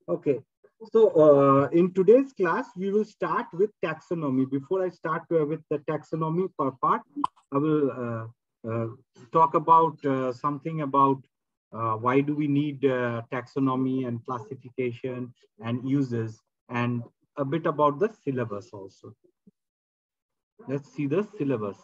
Okay. So in today's class, we will start with taxonomy. Before I start with the taxonomy part, I will uh, talk about something about why do we need taxonomy and classification and uses, and a bit about the syllabus also. Let's see the syllabus.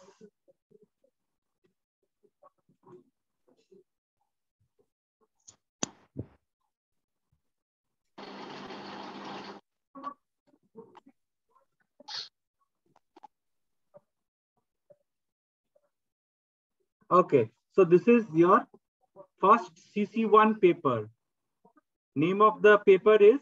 Okay, so this is your first CC1 paper. Name of the paper is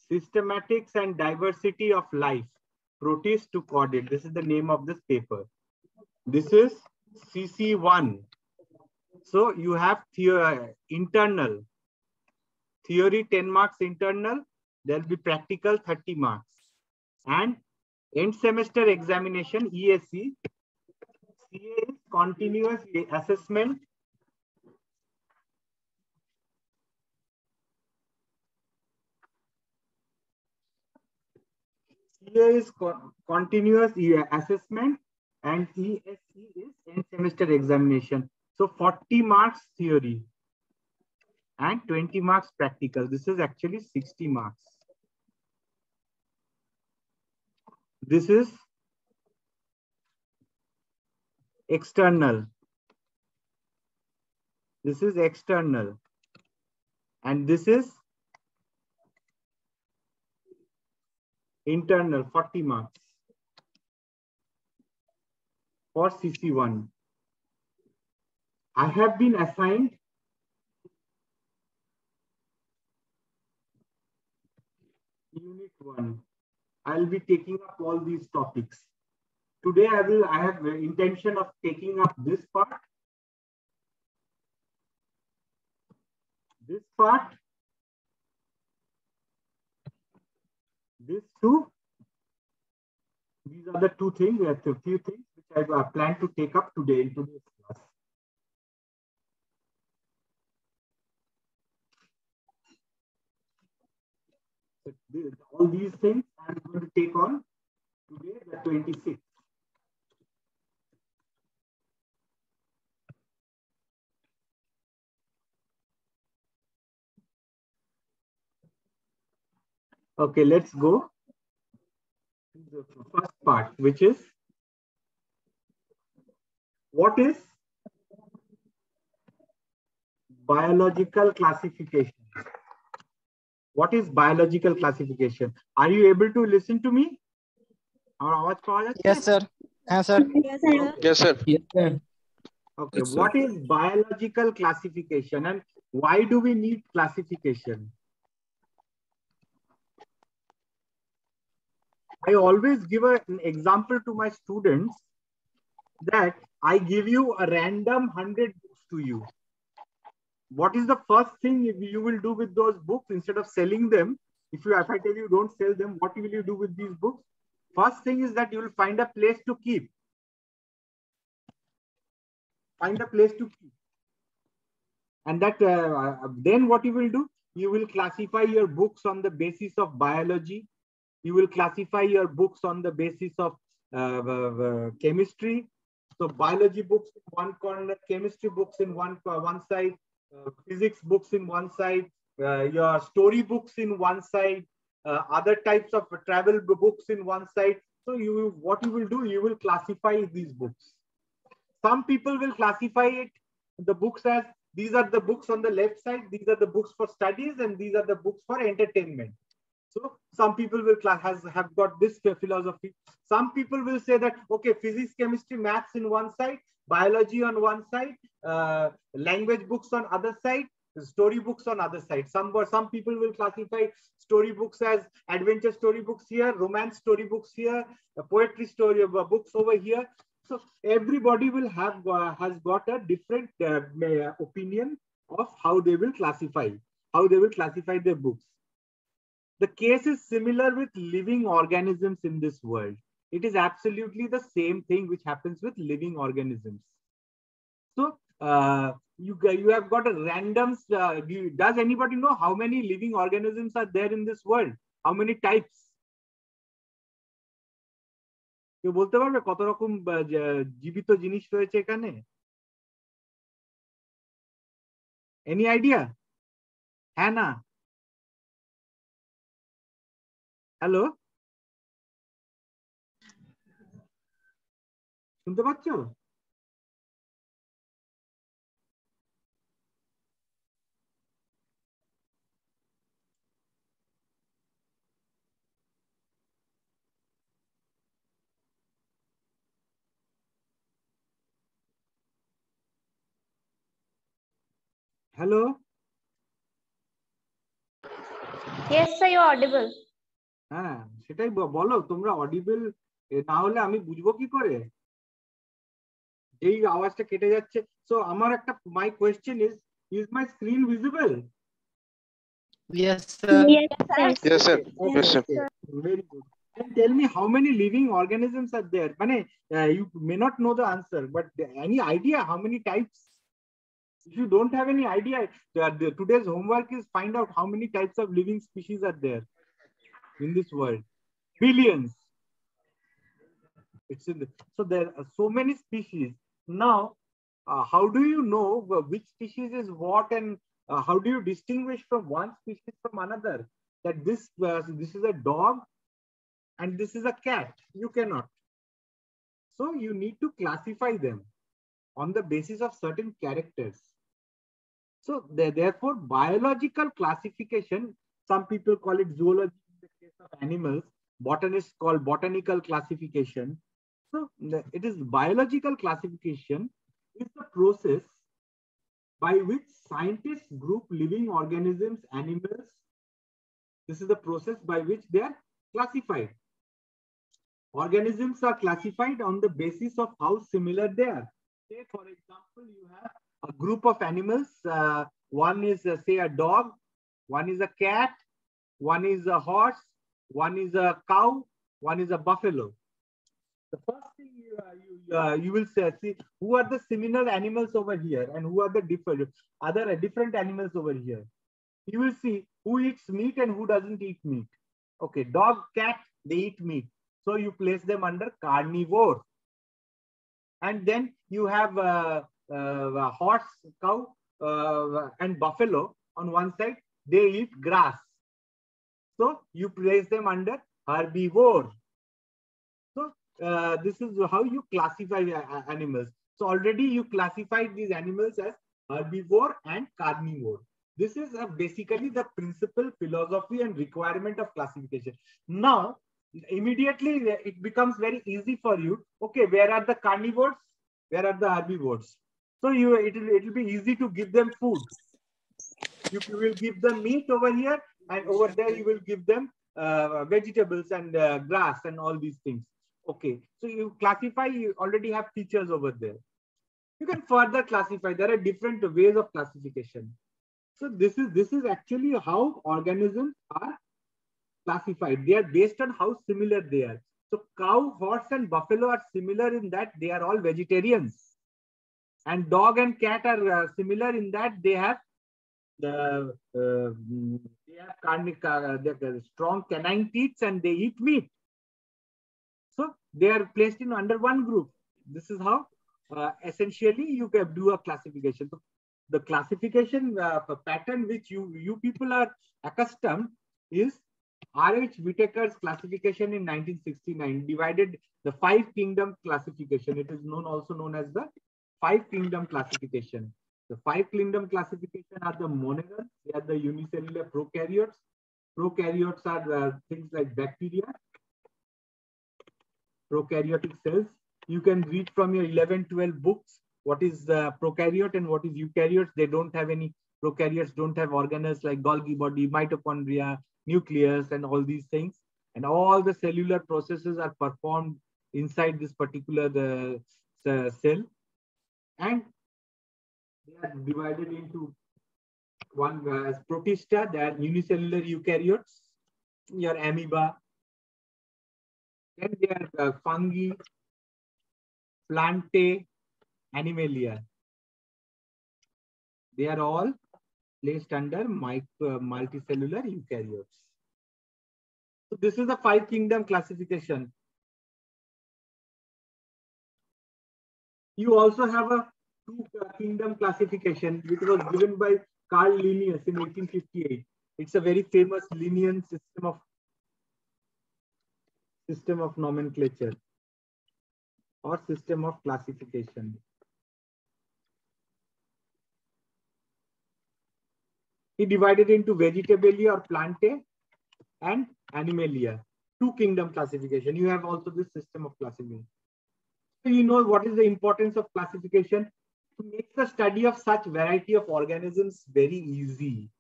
Systematics and Diversity of Life, Proteus to Caudate. This is the name of this paper. This is CC1. So you have internal, theory 10 marks internal, there will be practical 30 marks. And end semester examination, ESC, CA is continuous assessment. CA is continuous assessment and ESE is end semester examination. So 40 marks theory and 20 marks practical. This is actually 60 marks. This is external. This is external. And this is internal, 40 marks for CC1. I have been assigned Unit 1. I'll be taking up all these topics. Today I have the intention of taking up this part, this part, this two. These are the two things, a few things which I plan to take up today in today's class. All these things I'm going to take on today, the 26th. Okay, let's go to the first part, which is what is biological classification? What is biological classification? Are you able to listen to me? Yes, sir. Yes, sir. Yes, sir. Yes, sir. Yes, sir. Okay, Yes, sir. what is biological classification and why do we need classification? I always give an example to my students that I give you a random 100 books to you. What is the first thing you will do with those books instead of selling them? If I tell you don't sell them, what will you do with these books? First thing is that you will find a place to keep. Find a place to keep. And that then what you will do? You will classify your books on the basis of biology. You will classify your books on the basis of chemistry. So biology books in one corner, chemistry books in one side, physics books in one side, your story books in one side, other types of travel books in one side. So what you will do, you will classify these books. Some people will classify the books as these are the books on the left side, these are the books for studies, and these are the books for entertainment. So some people will have got this philosophy. Some people will say that, okay, physics, chemistry, maths in one side, biology on one side, language books on other side, story books on other side. Some people will classify story books as adventure story books here, romance story books here, poetry story books over here. So everybody will have has got a different opinion of how they will classify their books. The case is similar with living organisms in this world. It is absolutely the same thing which happens with living organisms. So you have got a random. Does anybody know how many living organisms are there in this world? How many types? কেউ বলতে পারবে কত রকম জীবিত জিনিস রয়েছে এখানে? Any idea? হ্যাঁ না? হ্যালো, শুনতে পাচ্ছ? Hello, Yes, sir, you're audible. হ্যাঁ সেটাই বলো, তোমরা অডিবল না হলে আমি বুঝবো কি করে? এই আওয়াজটা কেটে যাচ্ছে। সো আমার একটা my question is my screen visible? Yes, sir. Yes, sir. Yes, sir. Yes, sir. Very good. And tell me how many living organisms are there? Mane, you may not know the answer, but any idea how many types? If you don't have any idea, today's homework is find out how many types of living species are there in this world. Billions. So there are so many species. Now, how do you know which species is what, and how do you distinguish from one species from another? That this is a dog and this is a cat. You cannot. So you need to classify them on the basis of certain characters. So therefore, biological classification, some people call it zoology in the case of animals, botanists call botanical classification. So it is biological classification is the process by which scientists group living organisms, animals. This is the process by which they are classified. Organisms are classified on the basis of how similar they are. Say, for example, you have a group of animals. One is, say, a dog, one is a cat, one is a horse, one is a cow, one is a buffalo. The first thing you will see who are the similar animals over here and who are the different animals over here. You will see who eats meat and who doesn't eat meat. Okay, dog, cat, they eat meat. So you place them under carnivore. And then you have horse, cow, and buffalo on one side. They eat grass. So you place them under herbivore. So this is how you classify animals. So already you classified these animals as herbivore and carnivore. This is basically the principal philosophy and requirement of classification. Now, immediately it becomes very easy for you. Okay, where are the carnivores? Where are the herbivores? So it will be easy to give them food. You will give them meat over here, and over there you will give them vegetables and grass and all these things. Okay, so you classify, you already have features over there. You can further classify. There are different ways of classification. So this is actually how organisms are classified. They are based on how similar they are. So cow, horse, and buffalo are similar in that they are all vegetarians, and dog and cat are similar in that they have strong canine teeth and they eat meat. So they are placed in under one group. This is how essentially you can do a classification. So the classification pattern which you people are accustomed is R.H. Whitaker's classification in 1969, divided the 5 kingdom classification. It is also known as the 5 kingdom classification. The 5 kingdom classification are the monogens. They are the unicellular prokaryotes. Prokaryotes are things like bacteria, prokaryotic cells. You can read from your 11-12 books what is the prokaryote and what is eukaryotes. They don't have any, prokaryotes don't have organelles like Golgi body, mitochondria, nucleus, and all these things. And all the cellular processes are performed inside this particular cell. And they are divided into one as protista. They are unicellular eukaryotes, your amoeba, Then there are fungi, plantae, animalia. They are all placed under multicellular eukaryotes. So this is the 5 kingdom classification. You also have a 2 kingdom classification, which was given by Carl Linnaeus in 1858. It's a very famous Linnaean system of nomenclature or system of classification. He divided into Vegetabilia or Plantae and Animalia. 2 kingdom classification. You have also this system of classification. So you know what is the importance of classification? To make the study of such variety of organisms very easy.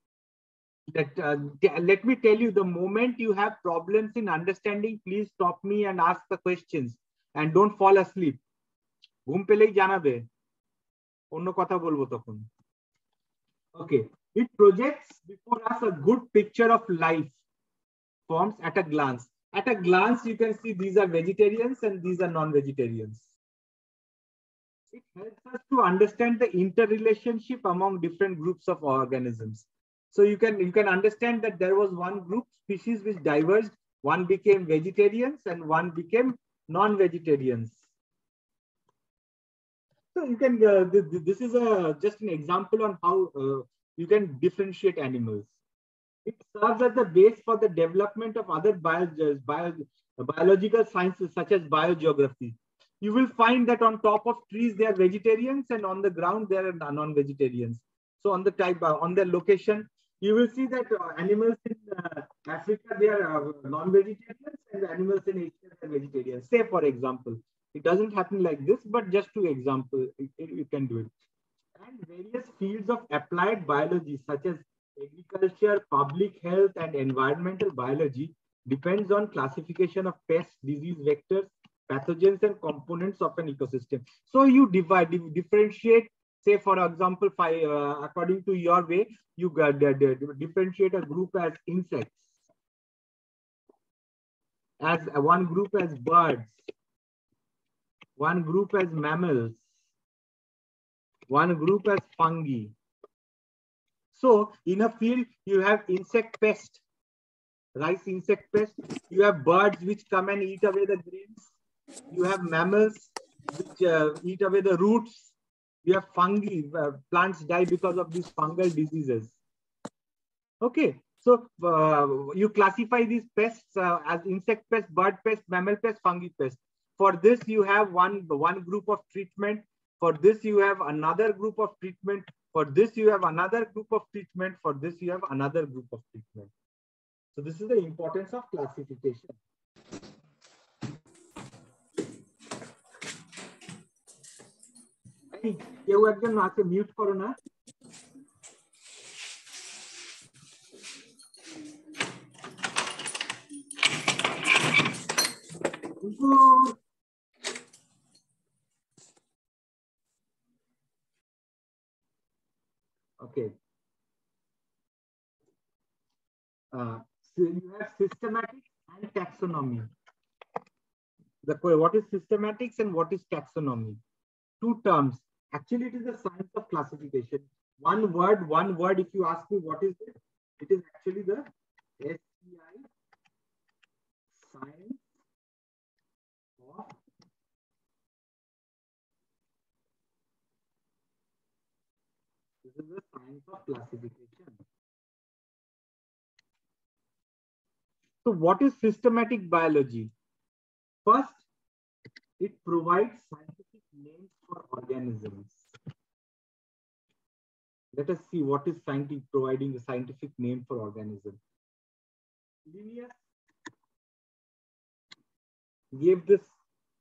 Let me tell you, the moment you have problems in understanding, please stop me and ask the questions and don't fall asleep. ঘুম পেলেই জানাবে, অন্য কথা বলবো তখন. Okay, it projects before us a good picture of life forms at a glance. At a glance, you can see these are vegetarians and these are non-vegetarians. It helps us to understand the interrelationship among different groups of organisms. So you can understand that there was one group species which diverged, one became vegetarians and one became non-vegetarians. So you can this is just an example on how you can differentiate animals. It serves as the base for the development of other biological sciences such as biogeography. You will find that on top of trees they are vegetarians and on the ground they are non-vegetarians. So on the on their location, you will see that animals in Africa they are non-vegetarians and the animals in Asia are vegetarians. Say for example, it doesn't happen like this, but just to example, you can do it. And various fields of applied biology such as agriculture, public health, and environmental biology depends on classification of pests, disease vectors, pathogens, and components of an ecosystem. So you differentiate, say for example, according to your way, you differentiate a group as insects, as one group as birds, one group as mammals, one group as fungi. So in a field, you have insect pest, rice insect pest. You have birds which come and eat away the grains. You have mammals which eat away the roots. You have fungi, plants die because of these fungal diseases. Okay, so you classify these pests as insect pest, bird pest, mammal pest, fungi pest. For this, you have one group of treatment. For this, you have another group of treatment. For this, you have another group of treatment. For this, you have another group of treatment. So this is the importance of classification. কেউ একজন আছে mute করো না. Okay. So you have systematics and taxonomy. What is systematics and what is taxonomy? 2 terms. Actually, it is the science of classification. One word. If you ask me what is it, it is actually the SCI, science of this is the science of classification. So what is systematic biology? First, it provides scientific names for organisms. Let us see what is providing a scientific name for organism. Linnaeus gave this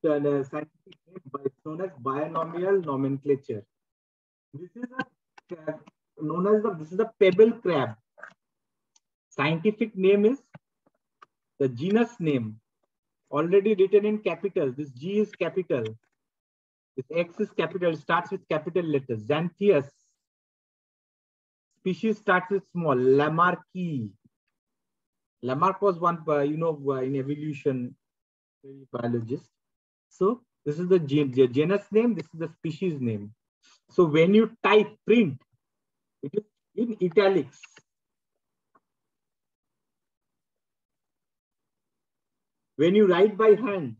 scientific name known as binomial nomenclature. This is a pebble crab. Scientific name is the genus name, already written in capital. This G is capital. This X is capital, starts with capital letters. Xanthias. Species starts with small. Lamarckii. Lamarck was one, in evolution. biologist. So this is the genus name, this is the species name. So when you type print, it is in italics. When you write by hand,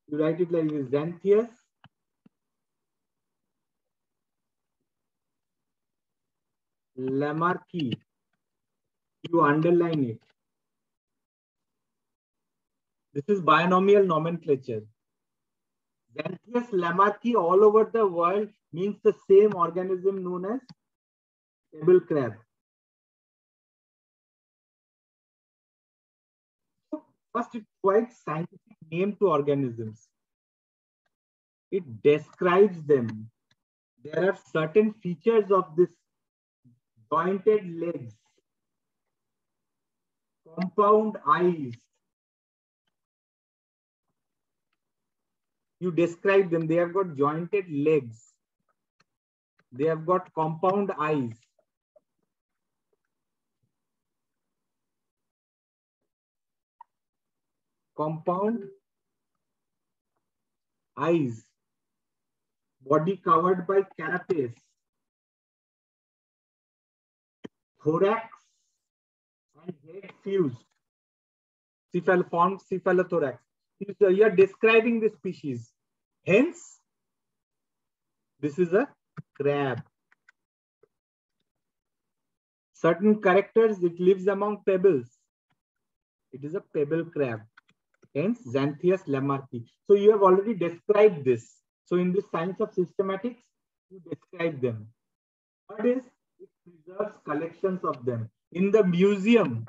you write it like this, Xanthias lamarckii. You underline it. This is binomial nomenclature. Xanthias lamarckii all over the world means the same organism known as pebble crab. So first, it provides scientific name to organisms. It describes them. There are certain features of this jointed legs, compound eyes. You describe them. They have got jointed legs. They have got compound eyes. Compound eyes. Body covered by carapace. Thorax and head fused. Formed cephalothorax. You are describing the species. Hence, this is a crab. Certain characters, it lives among pebbles. It is a pebble crab. Hence, Xanthias lamarckii. So you have already described this. So in the science of systematics, you describe them. What is? It preserves collections of them. In the museum,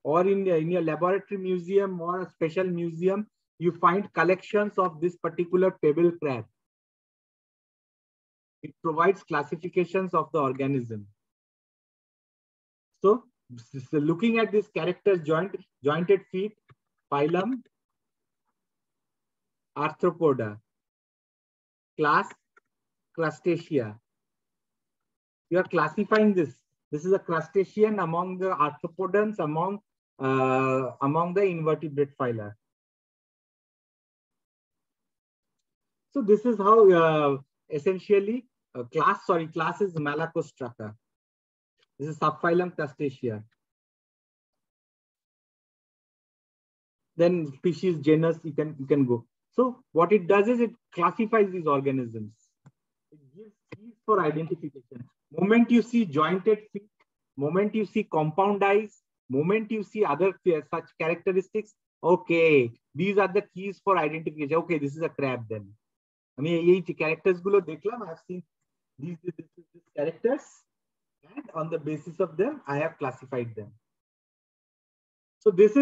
or in your laboratory museum or a special museum, you find collections of this particular pebble crab. It provides classifications of the organism. So looking at these characters, jointed feet, phylum, Arthropoda, class, Crustacea. You are classifying this. This is a crustacean among the arthropodans, among the invertebrate phyla. So this is how essentially class is Malacostraca. This is subphylum Crustacea. Then species, genus, you can go. So what it does is it classifies these organisms. It gives keys for identification. Moment you see jointed feet, moment you see compound eyes, moment you see other such characteristics, okay, these are the keys for identification. Okay, this is a crab then. I mean, these characters gulo dekhlam, I have seen these characters, and on the basis of them, I have classified them. So this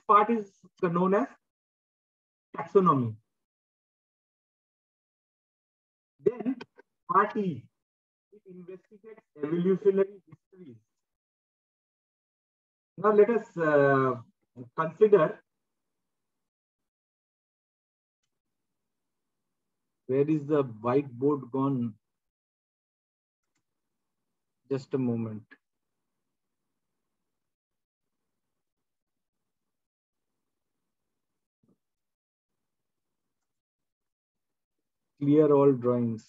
part is known as taxonomy. Then part E, it investigates evolutionary histories. Now let us consider, where is the whiteboard gone? Just a moment. Clear all drawings.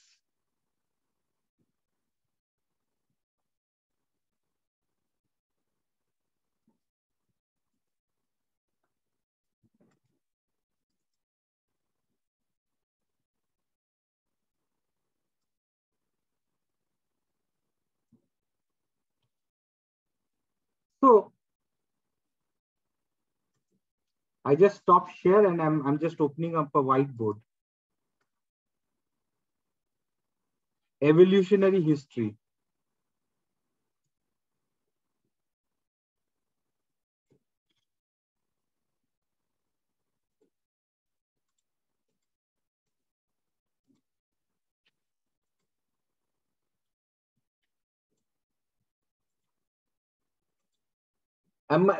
So I just stopped share and I'm just opening up a whiteboard. Evolutionary history.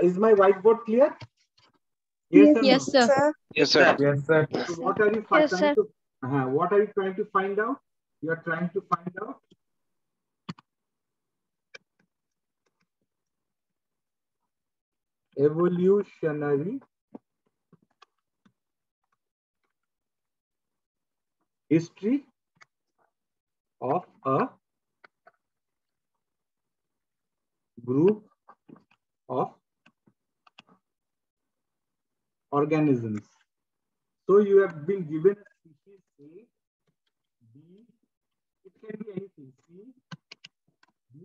Is my whiteboard clear? Yes, Yes, sir. Yes, sir. Yes, sir. So what are you Yes, trying sir. to? What are you trying to find out? You are trying to find out evolutionary history of a group of organisms. So you have been given a species A, B, it can be anything, C, D,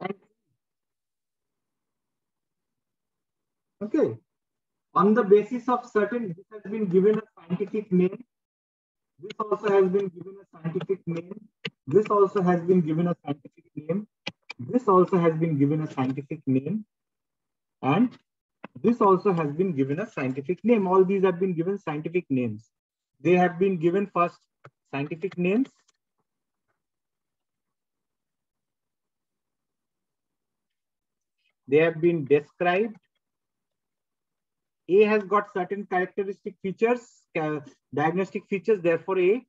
and E. Okay. On the basis of certain, this has been given a scientific name. This also has been given a scientific name. This also has been given a scientific name. This also has been given a scientific name. And this also has been given a scientific name. All these have been given scientific names. They have been given first scientific names. They have been described. A has got certain characteristic features, diagnostic features, therefore A.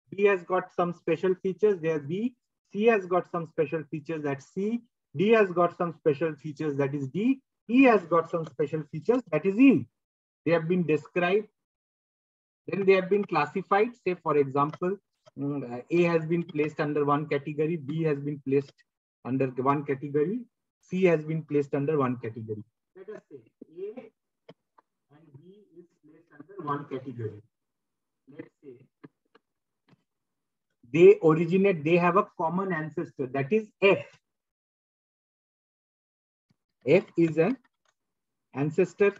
B has got some special features, there B. C has got some special features, that's C. D has got some special features, that is D. E has got some special features, that is E. They have been described. Then they have been classified. Say, for example, A has been placed under one category, B has been placed under one category, C has been placed under one category. Let us say A and B is placed under one category. Let's say they have a common ancestor, that is F. F is an ancestor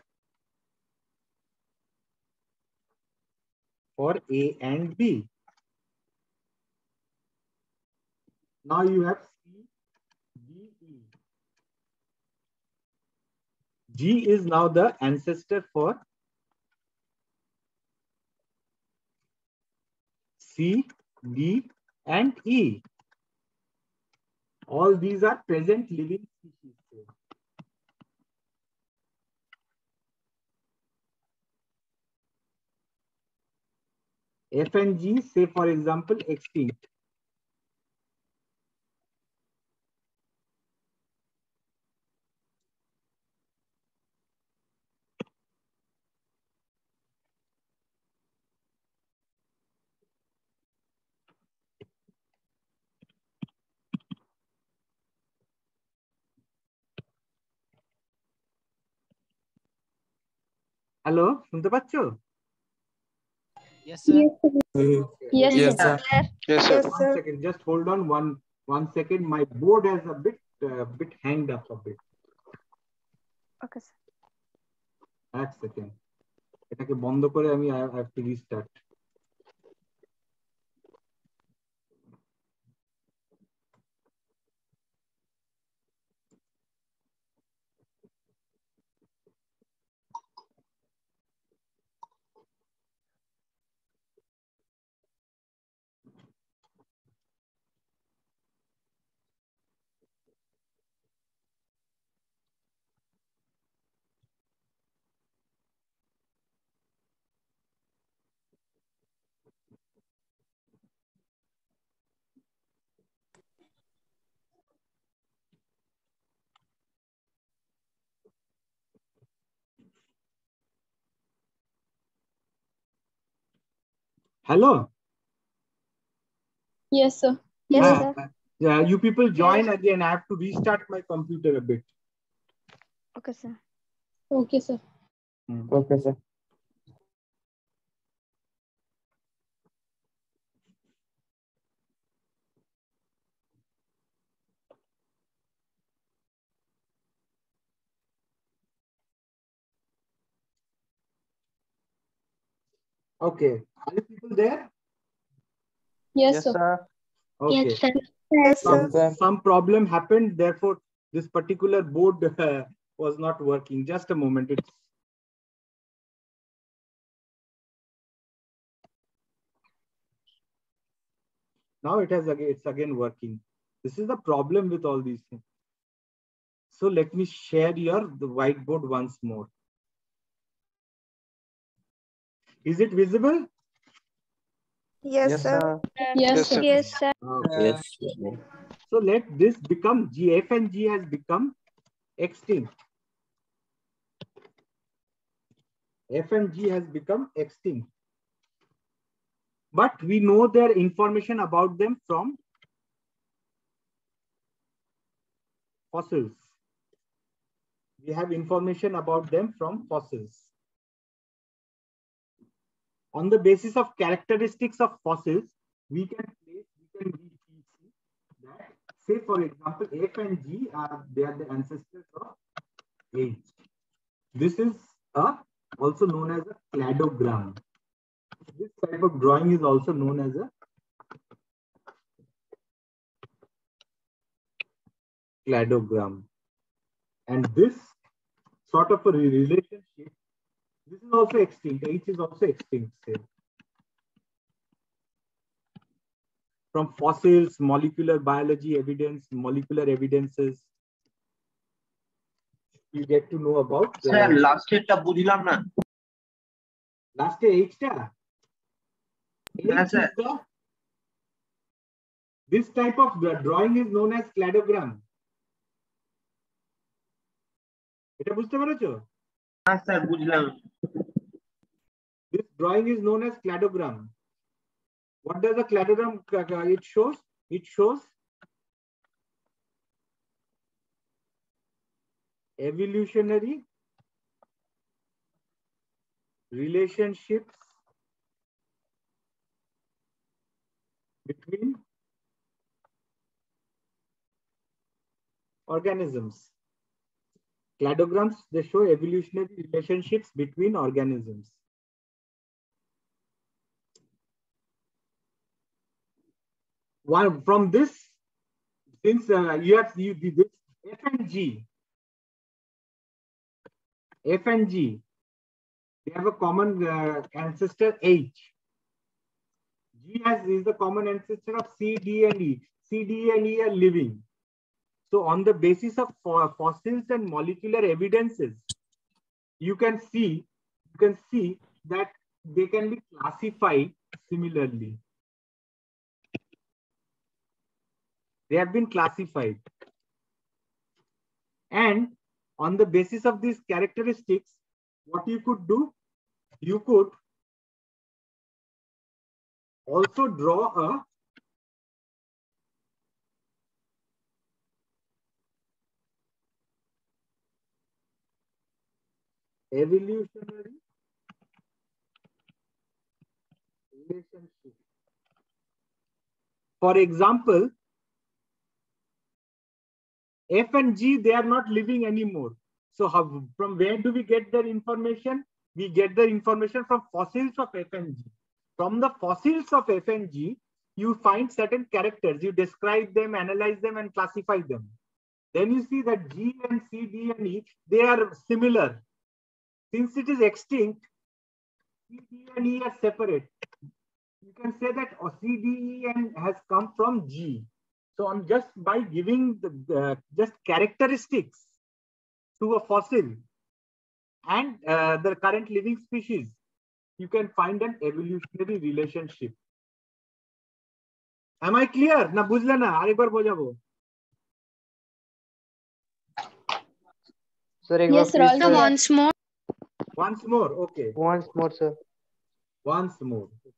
for A and B. Now you have C, D, E. G is now the ancestor for C, D, and E. All these are present living species. F and G, say for example, extinct. Hello, শুনতে পাচ্ছো? Yes, sir. Yes, Yes, sir. sir. Yes, sir. One second, just hold on one second. My board has a bit hanged up a bit. Okay, sir. এক second, এটাকে বন্ধ করে আমি I have to restart. Hello. Yes, sir. Yes, sir. Yeah, you people join again. I have to restart my computer a bit. Okay, sir. Okay, sir. Okay, sir. Okay. Are you people there? Yes, sir. Okay. Yes, sir. Yes, sir. Some problem happened, therefore this particular board was not working. Just a moment. Now it's again working. This is the problem with all these things. So let me share the whiteboard once more. Is it visible? Yes, sir. Yes, sir. Yes, sir. Okay. Yes. So let this become G. F and G has become extinct. F and G has become extinct. But we know their information about them from fossils. We have information about them from fossils. On the basis of characteristics of fossils, we can see that, say for example, F and G are they are the ancestors of H. This is also known as a cladogram. This type of drawing is also known as a cladogram. And this sort of a relationship, this is also extinct. H is also extinct. Say. From fossils, molecular biology evidence, molecular evidences, you get to know about. Sir, last year ta bujhilam na. Last year H ta. Yes, sir. This type of drawing is known as cladogram. এটা বুঝতে পেরেছো? হ্যাঁ sir বুঝলাম। This drawing is known as cladogram. What does a cladogram it shows? It shows evolutionary relationships between organisms. Cladograms, they show evolutionary relationships between organisms. One from this, since you have this F and G, they have a common ancestor H. G is the common ancestor of C, D, and E. C, D, and E are living. So on the basis of fossils and molecular evidences, you can see that they can be classified similarly. They have been classified. And on the basis of these characteristics, what you could do, you could also draw a evolutionary relationship. For example, F and G, they are not living anymore. So from where do we get their information? We get the information from fossils of F and G. From the fossils of F and G, you find certain characters. You describe them, analyze them, and classify them. Then you see that G and C, D, and E, they are similar. Since it is extinct, C, D, and E are separate. You can say that C, D, E has come from G. So on just by giving the just characteristics to a fossil and the current living species, you can find an evolutionary relationship. Am I clear? Na bujhla na? Arekbar bojabo. Sir, Yes, sir. Also once more. Once more, okay. Once more, sir. Once more. Okay.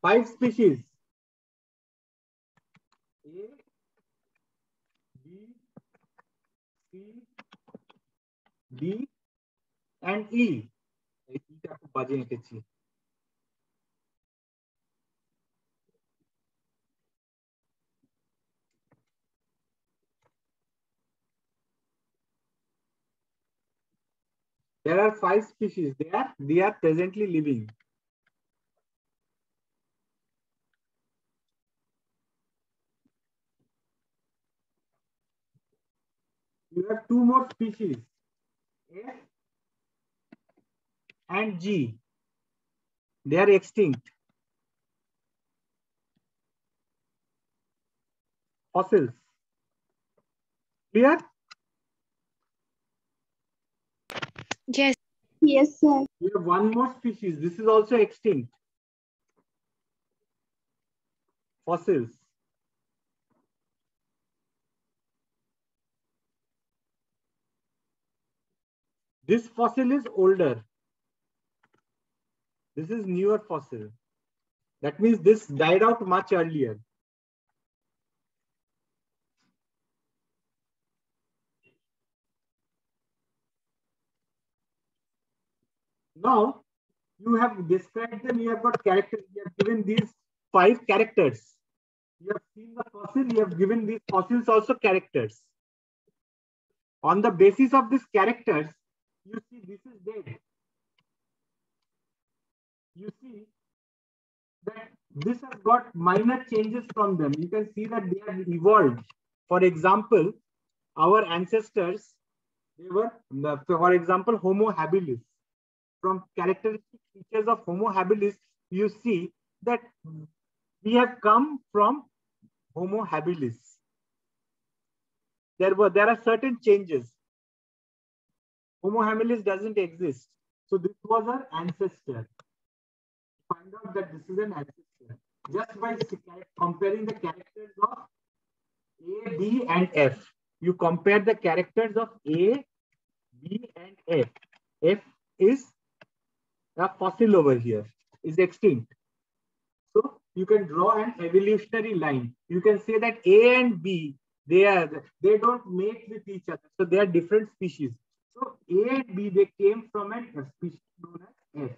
5 species. A, B, C, D, and E. There are 5 species. They are presently living. You have 2 more species, F and G. They are extinct. Fossils. Clear? Yes. Yes, sir. We have 1 more species. This is also extinct. Fossils. This fossil is older. This is newer fossil. That means this died out much earlier. Now, you have described them, you have got characters, you have given these 5 characters. You have seen the fossil, you have given these fossils also characters. On the basis of these characters, you see this is dead. You see that this has got minor changes from them. You can see that they have evolved. For example, our ancestors, they were, for example, Homo habilis. From characteristic features of Homo habilis, you see that we have come from Homo habilis. There are certain changes. Homo habilis doesn't exist. So this was our ancestor. Find out that this is an ancestor just by comparing the characters of A, B, and F. You compare the characters of A, B, and F. F is a fossil over here, is extinct. So you can draw an evolutionary line. You can say that A and B, they don't mate with each other. So they are different species. So A and B, they came from a species known as F.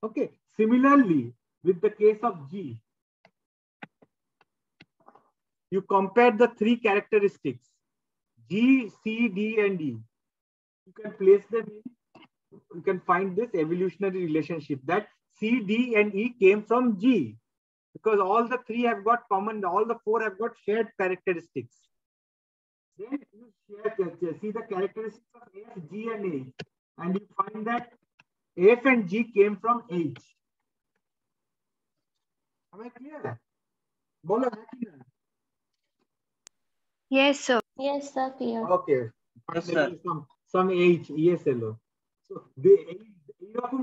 Okay. Similarly, with the case of G, you compare the 3 characteristics, G, C, D, and E. You can place them in, you can find this evolutionary relationship that C, D, and E came from G, because all the 3 have got common, all the 4 have got shared characteristics. Then you see the characteristics of F, G, and H, and you find that F and G came from H. Am I clear? Bolo, Yes, sir. Yes, sir. Clear. okay. Yes, sir. Some H, ESLO. So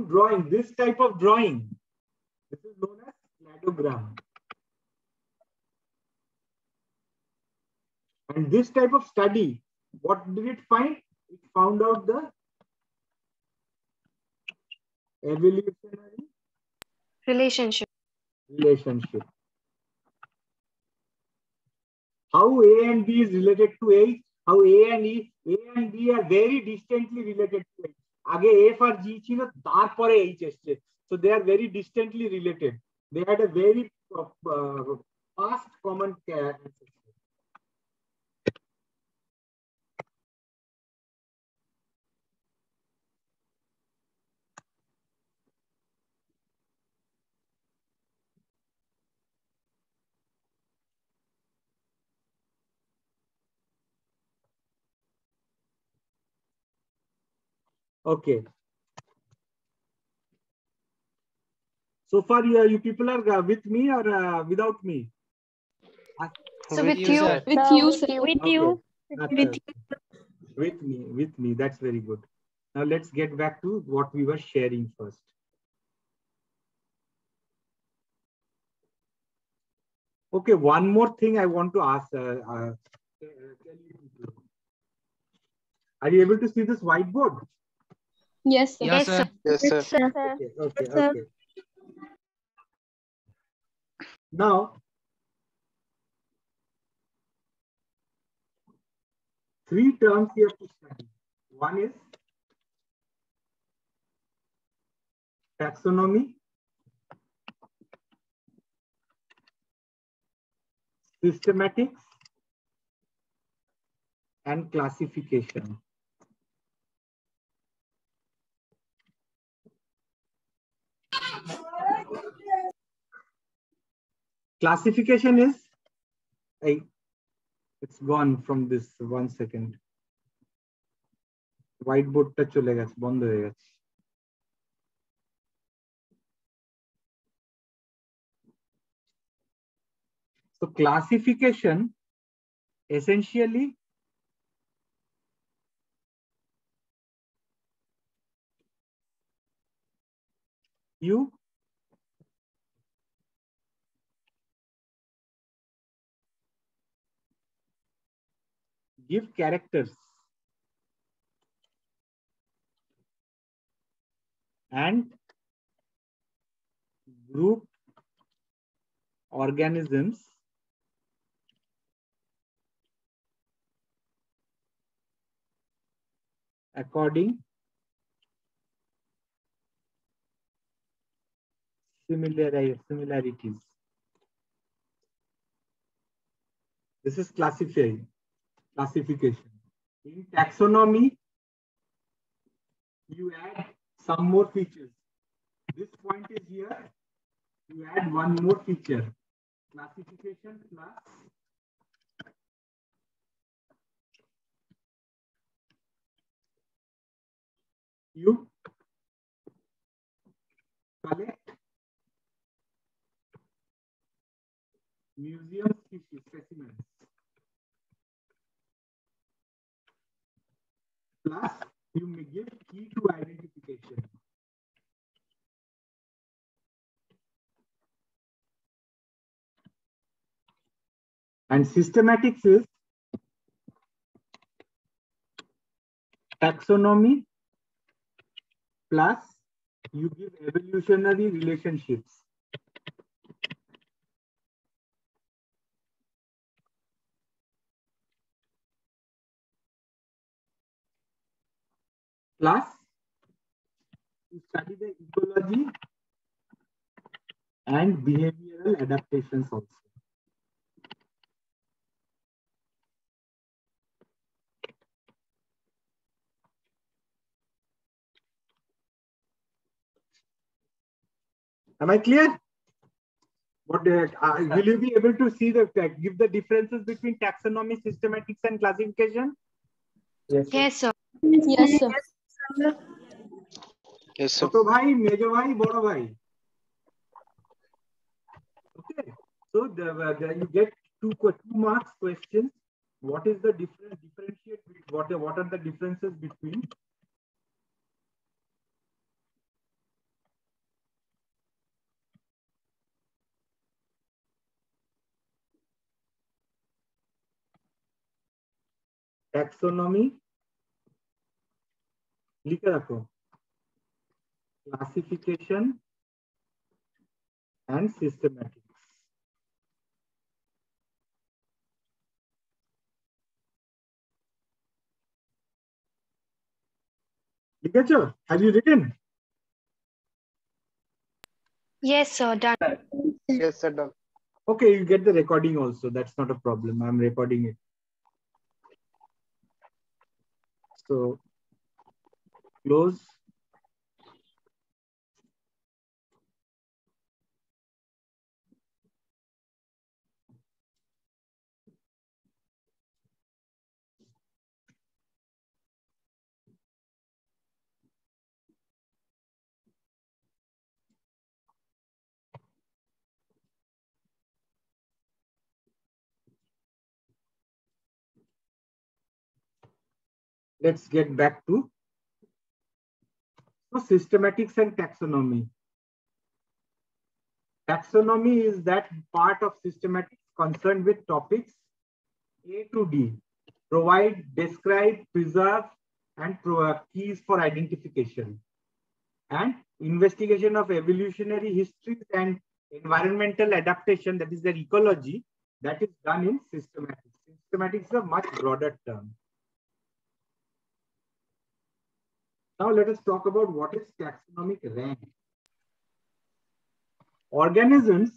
drawing, this type of drawing, this is known as cladogram. And this type of study, what did it find? It found out the evolutionary Relationship. How A and B is related to H, how A and B are very distantly related to H. Age F or G chilo, tarpore H esche. So they are very distantly related. They had a very fast common ancestor. Okay. So far, you people are with me or without me? So with you, you, sir. With you, sir. with Okay. you, Okay. With me. That's very good. Now let's get back to what we were sharing first. Okay, one more thing I want to ask. Tell you. Are you able to see this whiteboard? Yes, sir. Yes, sir. Yes, sir. Okay. Now, 3 terms you have to study. One is taxonomy, systematics, and classification. Classification is, it's gone from this 1 second. Whiteboard টা চলে গেছে, বন্ধ হয়ে গেছে। So classification essentially you give characters and group organisms according similarities. This is classification. In taxonomy, you add some more features. This point is here. You add one more feature. Classification plus you collect museum species specimens plus you may give key to identification. And systematics is taxonomy plus you give evolutionary relationships. Plus you study the ecology and behavioral adaptations also. Am I clear? What will you be able to see give the differences between taxonomy, systematics, and classification? Yes, sir. Yes, sir. Yes, sir. Choto bhai, mejo bhai, boro bhai. Okay, so you get two marks questions. What is the difference? Differentiate what are the differences between taxonomy, लिखे रखो, classification and systematics. लिखेছো? Have you written? Yes, sir. Done. Yes, sir. Done. Okay, you get the recording also. That's not a problem. I'm recording it. So close. Let's get back to systematics and taxonomy. Taxonomy is that part of systematics concerned with topics A to D. Provide, describe, preserve, and keys for identification. And investigation of evolutionary histories and environmental adaptation, that is their ecology, that is done in systematics. Systematics is a much broader term. Now let us talk about what is taxonomic rank. Organisms.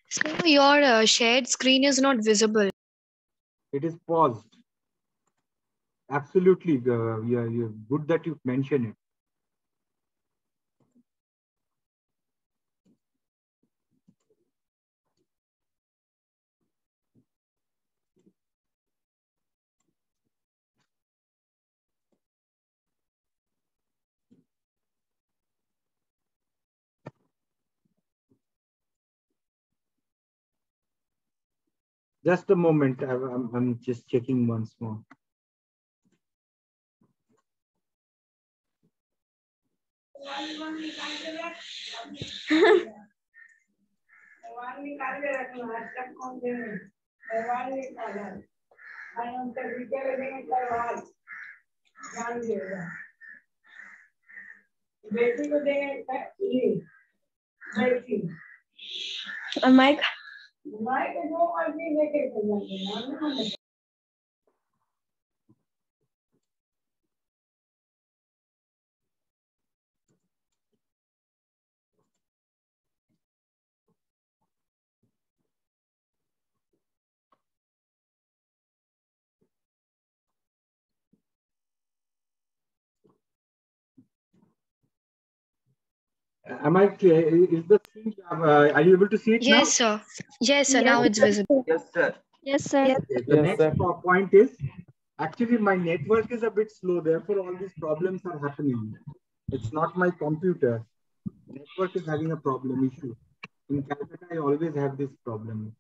So your shared screen is not visible. It is paused. Absolutely. You're good that you mention it. Just a moment. I'm just checking once more. Mic. Am I clear? Is the scene, are you able to see it now? Yes, sir. Yes, sir. Now it's Yes, visible. Yes, sir. Yes, sir. Okay, the next point is, actually my network is a bit slow, therefore all these problems are happening. It's not my computer. Network is having a problem issue. In Calcutta, I always have this problem.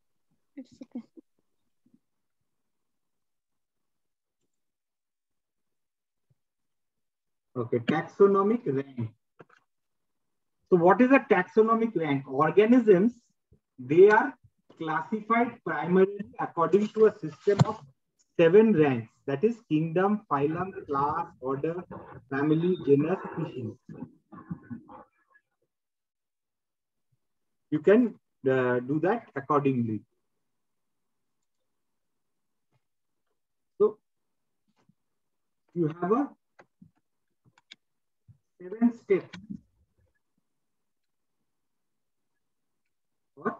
Okay, taxonomic rank. So what is a taxonomic rank? Organisms, they are classified primarily according to a system of 7 ranks. That is kingdom, phylum, class, order, family, genus, species. You can do that accordingly. So you have a 7 steps. What?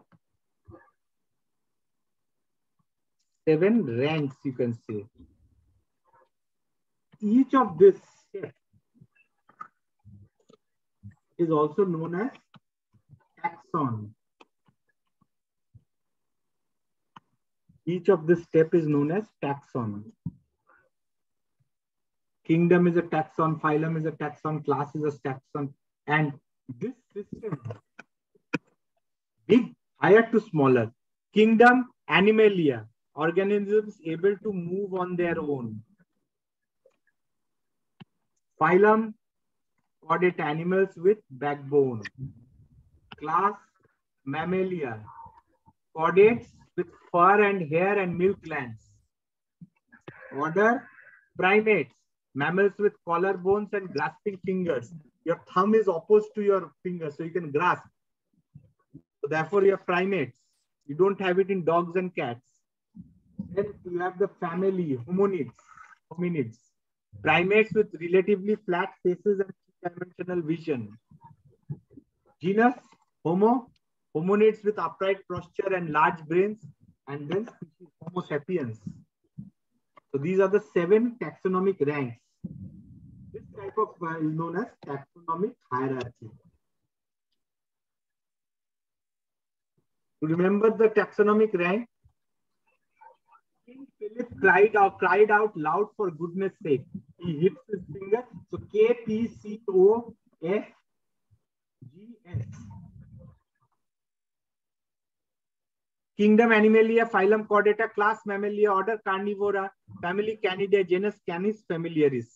7 ranks, you can say. Each of this step is also known as taxon. Each of this step is known as taxon. Kingdom is a taxon, phylum is a taxon, class is a taxon, and this system, big, higher to smaller. Kingdom, Animalia, organisms able to move on their own. Phylum, chordate animals with backbone. Class, Mammalia, chordates with fur and hair and milk glands. Order, primates, mammals with collarbones and grasping fingers. Your thumb is opposed to your finger, so you can grasp. So therefore, you are primates. You don't have it in dogs and cats. Then you have the family, hominids. Primates with relatively flat faces and three-dimensional vision. Genus, Homo, hominids with upright posture and large brains. And then species, Homo sapiens. So these are the 7 taxonomic ranks. This type of is known as taxonomic hierarchy. Remember the taxonomic rank? King Philip cried out loud for goodness sake. He hits his finger. So KPCOFGS. Kingdom Animalia, phylum Chordata, class Mammalia, order Carnivora, family Canidae, genus Canis familiaris.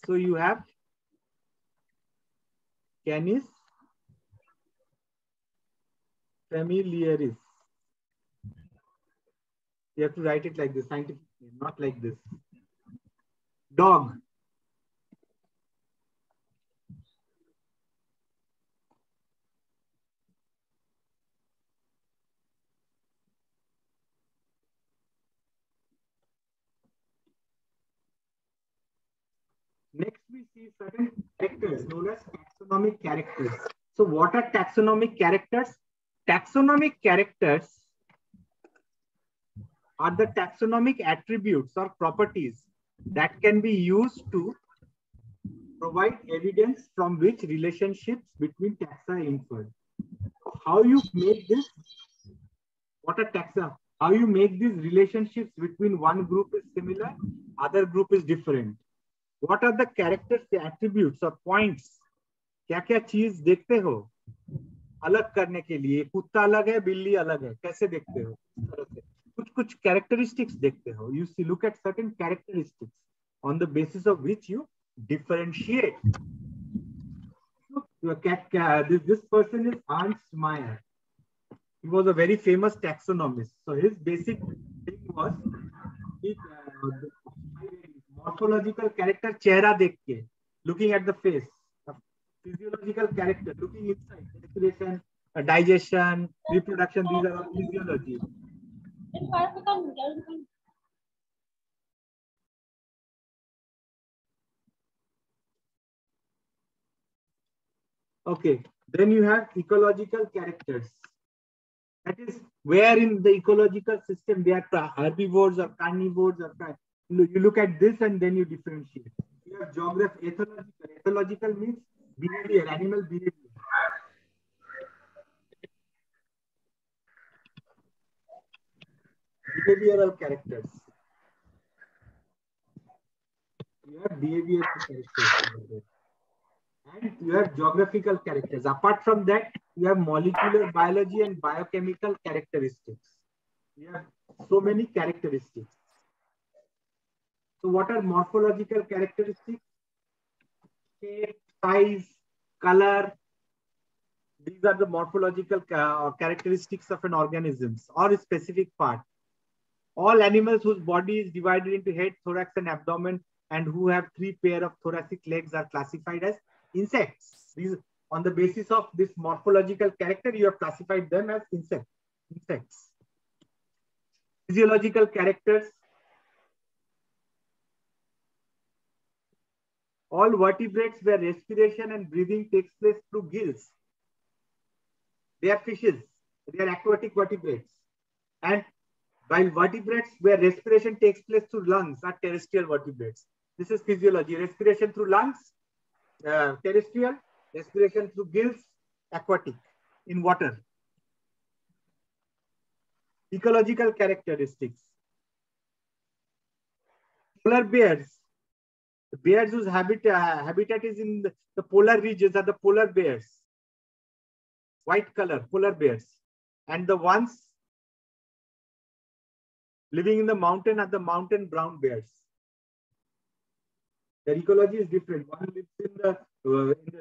So you have Canis familiaris. You have to write it like this, scientific name, not like this. Dog. Next, we see certain characters known as taxonomic characters. So what are taxonomic characters? Taxonomic characters are the taxonomic attributes or properties that can be used to provide evidence from which relationships between taxa are inferred. How you make this? What are taxa? How you make these relationships between one group is similar, other group is different. What are the characters, the attributes or points? क्या क्या चीज देखते हो अलग करने के लिए? कुत्ता अलग है, बिल्ली अलग है, कैसे देखते हो? इस तरह से कुछ कुछ characteristics देखते हो. You see, look at certain characteristics on the basis of which you differentiate. This person is Ernst Mayr. He was a very famous taxonomist. So his basic thing was morphological character, चेहरा देख के, looking at the face. Physiological character, looking inside, respiration, digestion, reproduction, these are all physiology. Okay, then you have ecological characters. That is where in the ecological system they are herbivores or carnivores or you look at this and then you differentiate. You have geography, ethological. Ethological means behavior, animal behavior. Behavioral characters. You have behavioral characters. And you have geographical characters. Apart from that, you have molecular biology and biochemical characteristics. You have so many characteristics. So what are morphological characteristics? Shape, size, color. These are the morphological characteristics of an organism or a specific part. All animals whose body is divided into head, thorax, and abdomen, and who have 3 pairs of thoracic legs are classified as insects. These, on the basis of this morphological character, you have classified them as insects. Physiological characters. All vertebrates where respiration and breathing takes place through gills. They are fishes. They are aquatic vertebrates. And while vertebrates where respiration takes place through lungs are terrestrial vertebrates. This is physiology. Respiration through lungs, terrestrial. Respiration through gills, aquatic, in water. Ecological characteristics. Polar bears. The bears whose habitat is in the polar regions are the polar bears. White color, polar bears. And the ones living in the mountain are the mountain brown bears. Their ecology is different. One lives in the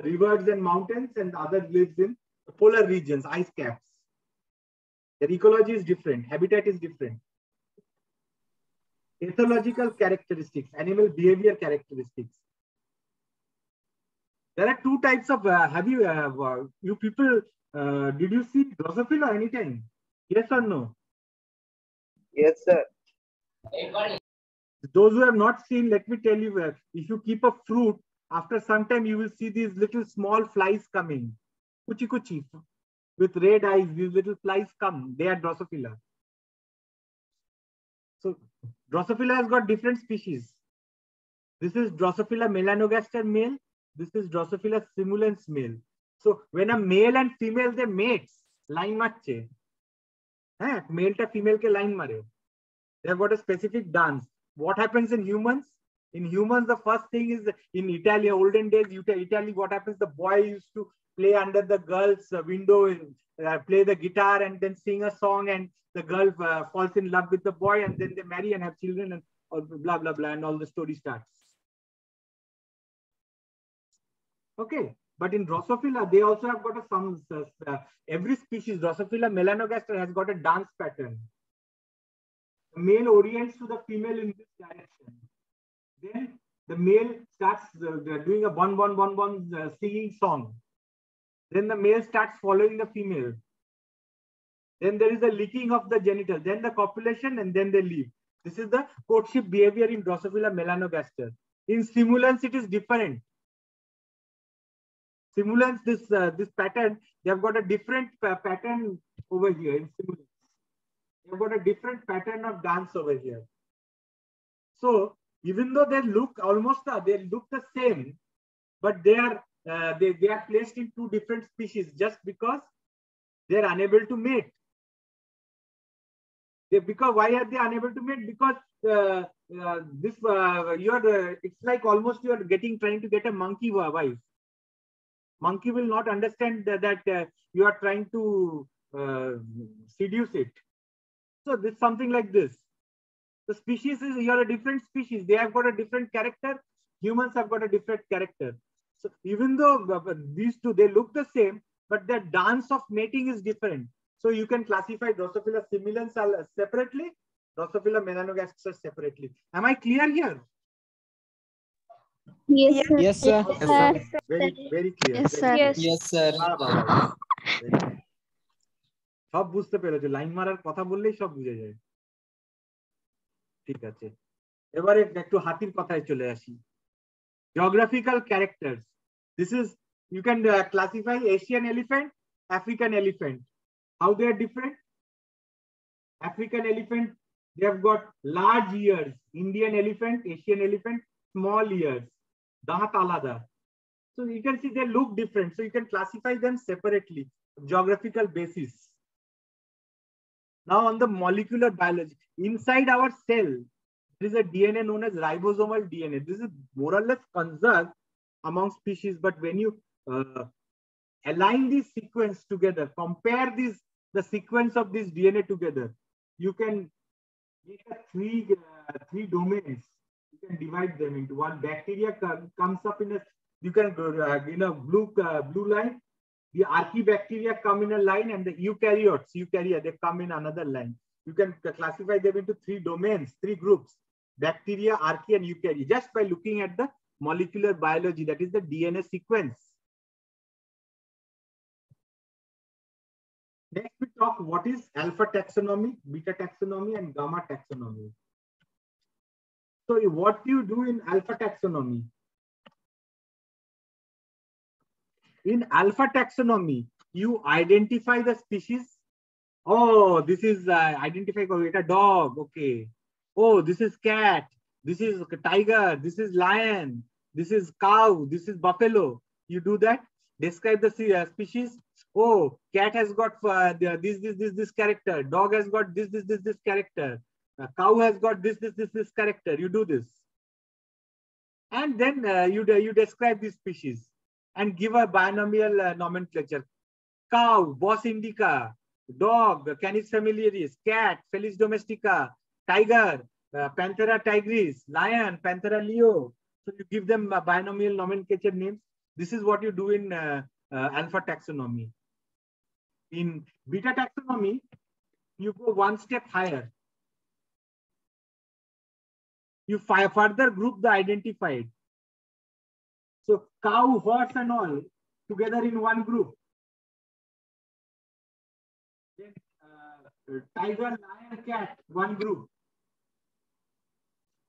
rivers and mountains, and the other lives in the polar regions, ice caps. Their ecology is different. Habitat is different. Ethological characteristics, animal behavior characteristics. There are 2 types of. Have you, you people, did you see Drosophila anytime? Yes or no? Yes, sir. Those who have not seen, let me tell you, if you keep a fruit, after some time you will see these little small flies coming. Kuchi kuchi, with red eyes, these little flies come. They are Drosophila. So Drosophila has got different species. This is Drosophila melanogaster male. This is Drosophila simulans male. So when a male and female they mates, line matche. Male ta female ke line mare. They have got a specific dance. What happens in humans? In humans, the first thing is in Italy, olden days, Italy, what happens? The boy used to play under the girl's window, play the guitar and then sing a song, and the girl falls in love with the boy, and then they marry and have children, and blah, blah, blah, and all the story starts. Okay. But in Drosophila, they also have got every species, Drosophila melanogaster has got a dance pattern. The male orients to the female in this direction. Then the male starts doing a bon singing song. Then the male starts following the female. Then there is the licking of the genital. Then the copulation, and then they leave. This is the courtship behavior in Drosophila melanogaster. In simulans, it is different. Simulans, this pattern, they have got a different pattern over here in simulans. They've got a different pattern of dance over here. So even though they look the same, but they are placed in 2 different species just because they are unable to mate. Why are they unable to mate? Because it's like almost you are trying to get a monkey wife. Monkey will not understand that you are trying to seduce it. So this something like this. The species is, you are a different species. They have got a different character. Humans have got a different character. So even though these 2, they look the same, but the dance of mating is different. So you can classify Drosophila simulans separately, Drosophila melanogaster separately. Am I clear here? Yes, sir. Yes, sir. Awesome. Very clear. Yes, Very sir. clear. Yes, sir. বাহ। Very good. সব বুঝতে পেরেছো, line মারার কথা বললেই সব বুঝে যায়। ঠিক আছে, এবারে একটু হাতির কথায় চলে আসি। Geographical characters. This is, you can classify Asian elephant, African elephant. How they are different? African elephant, they have got large ears. Indian elephant, Asian elephant, small ears. Dahat alada. So you can see they look different. So you can classify them separately, geographical basis. Now on the molecular biology, inside our cell, there is a DNA known as ribosomal DNA. This is more or less conserved among species, but when you align this sequence together, compare the sequence of this DNA together, you can make a three domains. You can divide them into one. Bacteria comes up in a, you can in a blue line. The archaebacteria come in a line, and the eukaryotes, they come in another line. You can classify them into three domains, three groups: bacteria, archaea, and eukarya, just by looking at the molecular biology, that is the DNA sequence. Next, we talk what is alpha taxonomy, beta taxonomy, and gamma taxonomy. So what do you do in alpha taxonomy? In alpha taxonomy, you identify the species. Oh, this is identify a dog. Okay. Oh, this is cat. This is tiger. This is lion. This is cow. This is buffalo. You do that. Describe the species. Oh, cat has got this character. Dog has got this character. Cow has got this character. You do this, and then you describe this species and give a binomial nomenclature. Cow, Bos indica. Dog, Canis familiaris. Cat, Felis domestica. Tiger, Panthera tigris. Lion, Panthera leo. So you give them binomial nomenclature names. This is what you do in alpha taxonomy. In beta taxonomy, you go one step higher. You further group the identified. So cow, horse, and all together in one group. Then tiger, lion, cat, one group.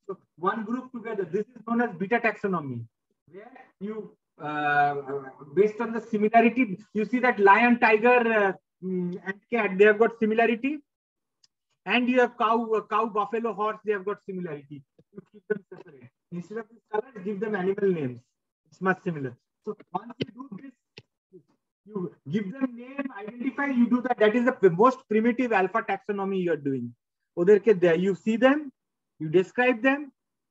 So one group together. This is known as beta taxonomy, where you based on the similarity, you see that lion, tiger, and cat, they have got similarity, and you have cow, buffalo, horse, they have got similarity. You keep them separate. Instead of these colors, give them animal names. It's much similar. So once you do this, you give them name, identify, you do that. That is the most primitive alpha taxonomy you are doing. You see them, you describe them,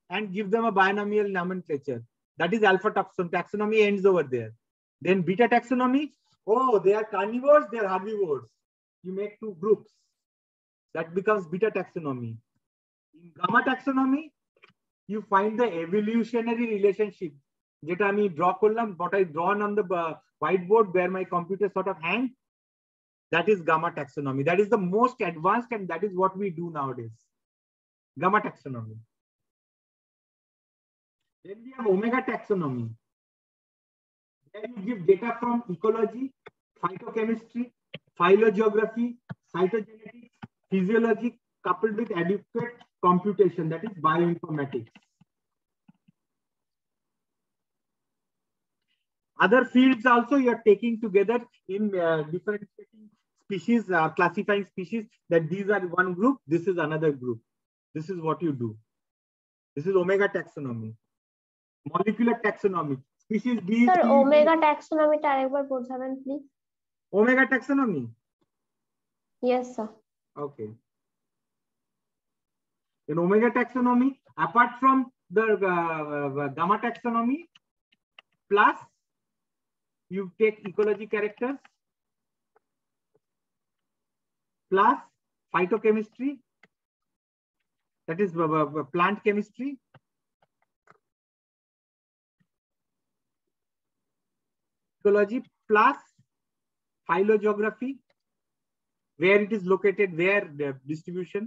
and give them a binomial nomenclature. That is alpha taxonomy, ends over there. Then beta taxonomy, oh, they are carnivores, they are herbivores. You make two groups. That becomes beta taxonomy. In gamma taxonomy, you find the evolutionary relationship. যেটা আমি draw করলাম, what I drawn on the whiteboard where my computer sort of hang, that is gamma taxonomy. That is the most advanced, and that is what we do nowadays. Gamma taxonomy. Then we have omega taxonomy. Then you give data from ecology, phytochemistry, phylogeography, cytogenetics, physiology, coupled with adequate computation, that is bioinformatics. Other fields also you are taking together in differentiating species, classifying species, that these are one group, this is another group. This is what you do. This is omega taxonomy. Molecular taxonomy. Species B. Sir, omega taxonomy টা আরেকবার বোঝাবেন please. Omega taxonomy. Yes, sir. Okay. In omega taxonomy, apart from the gamma taxonomy, plus you take ecology characters, plus phytochemistry, that is plant chemistry, ecology, plus phylogeography, where it is located, where the distribution,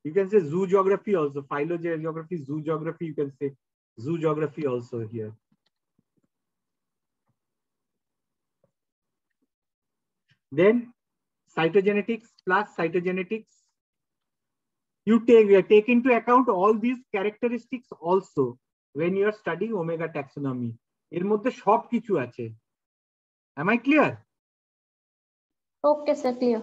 You can say zoo geography also, phylogeography, zoo geography, you can say zoo geography also here. Then cytogenetics plus cytogenetics. You take into account all these characteristics also when you are studying omega taxonomy. এর মধ্যে সব কিছু আছে. Am I clear? Okay, sir, clear.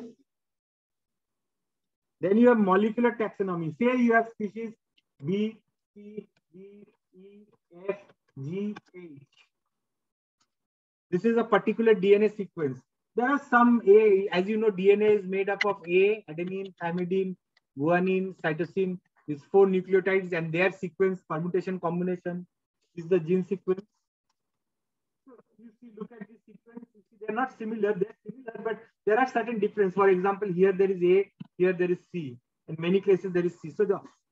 Then you have molecular taxonomy. Say you have species B, C, D, E, F, G, H. This is a particular DNA sequence. There are some A, as you know, DNA is made up of A, adenine, thymidine, guanine, cytosine, these 4 nucleotides, and their sequence, permutation, combination is the gene sequence. So you see, look at this sequence, you see they're not similar, they're similar, but there are certain differences. For example, here there is A, here there is C. In many cases there is C. So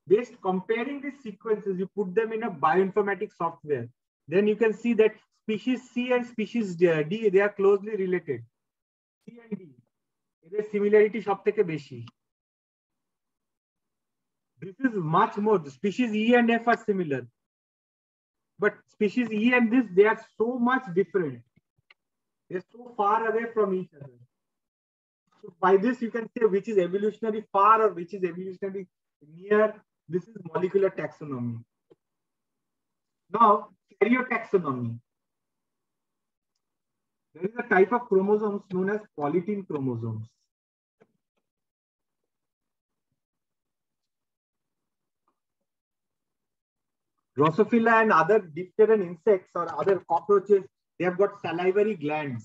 based comparing these sequences, you put them in a bioinformatics software. Then you can see that species C and species D, they are closely related. C and D, their similarity সবথেকে বেশি. This is much more. The species E and F are similar, but species E and this, they are so much different. They're so far away from each other. So by this you can say which is evolutionary far or which is evolutionary near. This is molecular taxonomy. Now, karyotaxonomy. There is a type of chromosomes known as polytene chromosomes. Drosophila and other diphtheran insects or other cockroaches, they have got salivary glands.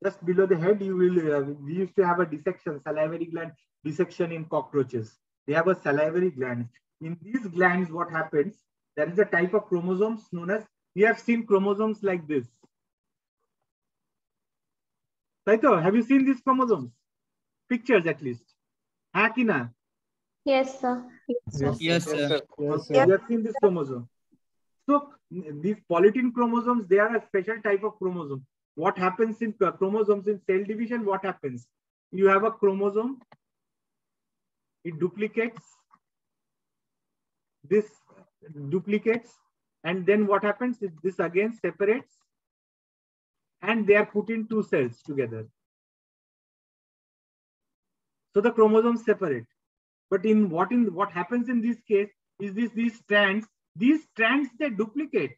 Just below the head, you will. We used to have a dissection, salivary gland dissection in cockroaches. They have a salivary gland. In these glands, what happens? There is a type of chromosomes known as. We have seen chromosomes like this. Saito, have you seen these chromosomes? Pictures at least. Hakina. Yes, sir. Yes, sir. Yes, sir. You have seen this chromosome. So these polytene chromosomes, they are a special type of chromosome. What happens in chromosomes in cell division? What happens? You have a chromosome, it duplicates, this duplicates, and then what happens? This again separates, and they are put in 2 cells together. So the chromosomes separate. But what happens in this case is these strands they duplicate,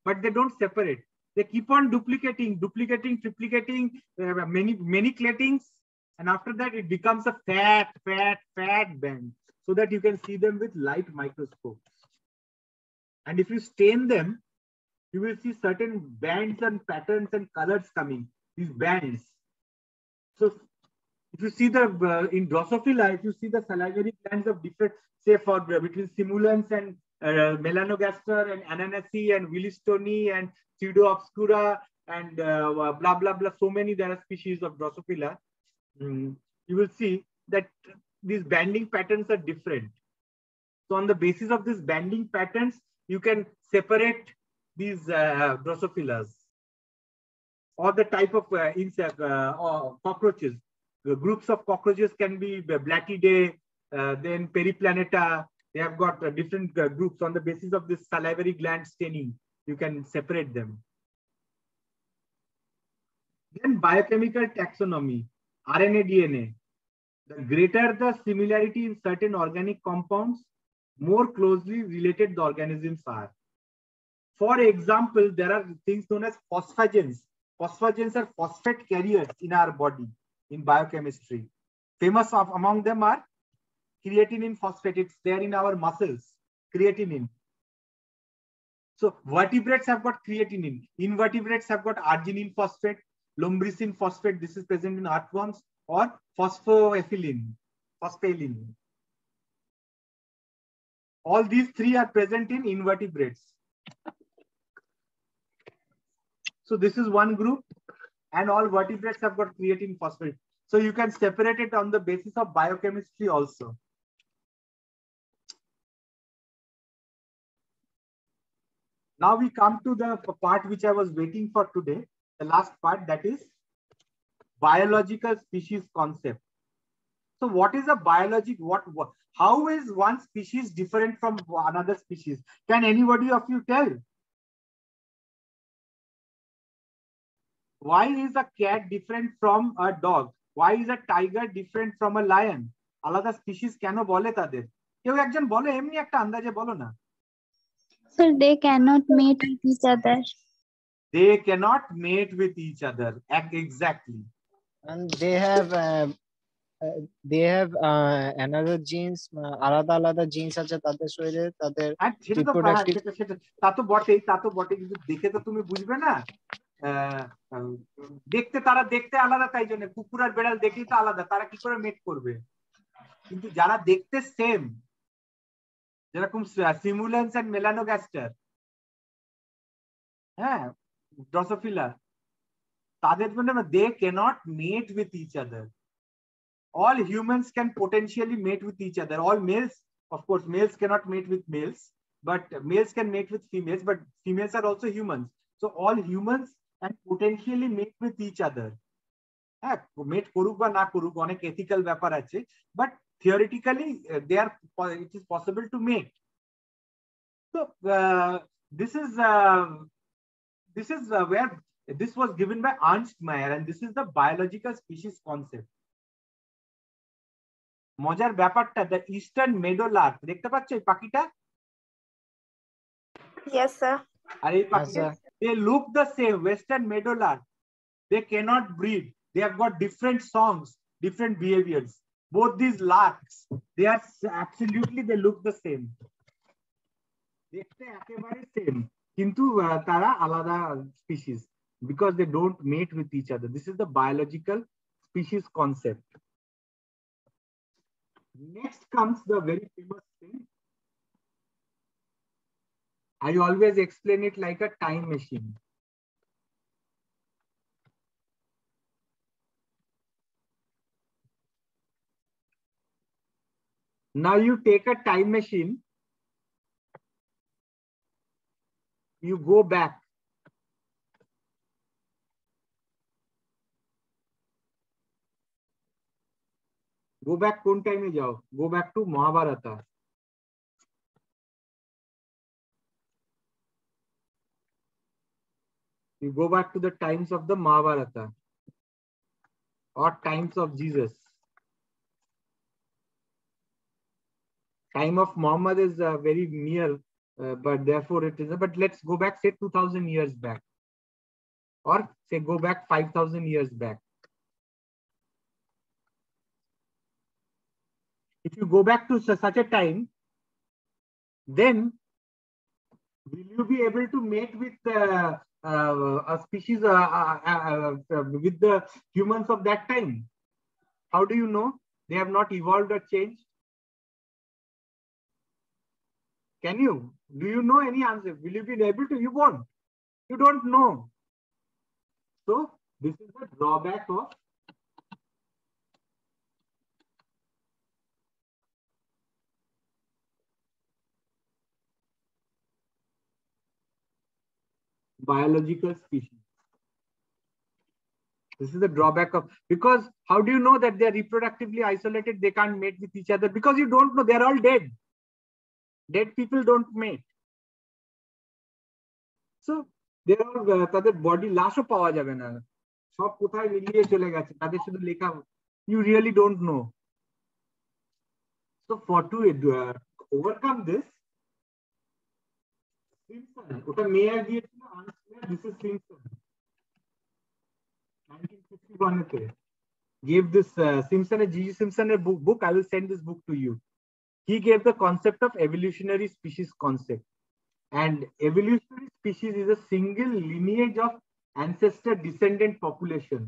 but they don't separate. They keep on duplicating, triplicating, many clatings, and after that it becomes a fat band, so that you can see them with light microscopes. And if you stain them, you will see certain bands and patterns and colors coming. These bands. So if you see the in Drosophila, if you see the salivary glands of different, say for between simulans and melanogaster and ananasi and willistoni and pseudo obscura and blah blah blah. So many there are species of Drosophila. You will see that these banding patterns are different. So on the basis of these banding patterns, you can separate these Drosophilas or the type of insect or cockroaches. The groups of cockroaches can be Blattidae, then Periplaneta. They have got different groups on the basis of this salivary gland staining. You can separate them. Then biochemical taxonomy, RNA, DNA. The greater the similarity in certain organic compounds, more closely related the organisms are. For example, there are things known as phosphagens. Phosphagens are phosphate carriers in our body in biochemistry. Famous among them are creatinine phosphate. It's there in our muscles, creatinine. So vertebrates have got creatinine. Invertebrates have got arginine phosphate, lombrisine phosphate. This is present in earthworms, or phosphoephyllene. All these 3 are present in invertebrates. So this is one group, and all vertebrates have got creatine phosphate. So you can separate it on the basis of biochemistry also. Now we come to the part which I was waiting for today, the last part, that is biological species concept. So what is a biologic? How is one species different from another species? Can anybody of you tell? Why is a cat different from a dog? Why is a tiger different from a lion? আলাদা species কেন বলে তাদের? কেউ একজন বলো, এমনি একটা আন্দাজে বলো না। Sir, they cannot mate with each other. They cannot mate with each other. Exactly. And they have another genes, আলাদা আলাদা genes আছে তাদের শরীরে, তাদের reproductive। তা তো বটেই, কিন্তু দেখে তো তুমি বুঝবে না। দেখতে আলাদা, তাই জন্য কুকুর আর বেড়াল দেখেই তো আলাদা, তারা কি করে মেট করবে? কিন্তু যারা দেখতে সেম, যেরকম সিমুলেন্স এন্ড মেলানোগ্যাস্টার, হ্যাঁ, ড্রসোফিলা, তাদের জন্য they cannot meet with each other. All humans can potentially mate with each other. All males, of course, males cannot mate with males, but males can mate with females, but females are also humans. So all humans can potentially mate with each other. Mate koruk ba na koruk, onek ethical byapar ache, but theoretically it is possible to mate. So this is where this was given by Ernst Mayr, and this is the biological species concept. মজার ব্যাপারটা, the eastern মেডোলার্ক, দেখতে পাচ্ছ এই পাখিটা? Yes, sir. আর এই পাখিটা, they look the same. Western meadowlark, they cannot breed. They have got different songs, different behaviors. Both these larks, they are absolutely, they look the same. দেখতে একেবারে সেম, কিন্তু তারা আলাদা species, because they don't mate with each other. This is the biological species concept. Next comes the very famous thing. I always explain it like a time machine. Now you take a time machine, you go back. Go back কোন টাইমে যাও? Go back to Mahabharata. You go back to the times of the Mahabharata or times of Jesus. Time of Muhammad is very near, but therefore it is. But let's go back, say 2000 years back, or say go back 5000 years back. If you go back to such a time, then will you be able to mate with a species with the humans of that time? How do you know? They have not evolved or changed. Can you? Do you know any answer? Will you be able to? You won't. You don't know. So this is the drawback of biological species. This is the drawback of, because how do you know that they are reproductively isolated? They can't mate with each other because you don't know. They are all dead. Dead people don't mate. So they are তাদের body লাশও পাওয়া যাবে না, সব কোথায় মিলিয়ে চলে গেছে, তাদের শুধু লেখা, you really don't know. So for to overcome this, Simpson, ওটা মেয়ার দিয়েছিল, this is Simpson 1951 gave this Simpson, G.G. Simpson book. I will send this book to you. He gave the concept of evolutionary species concept, and evolutionary species is a single lineage of ancestor descendant population.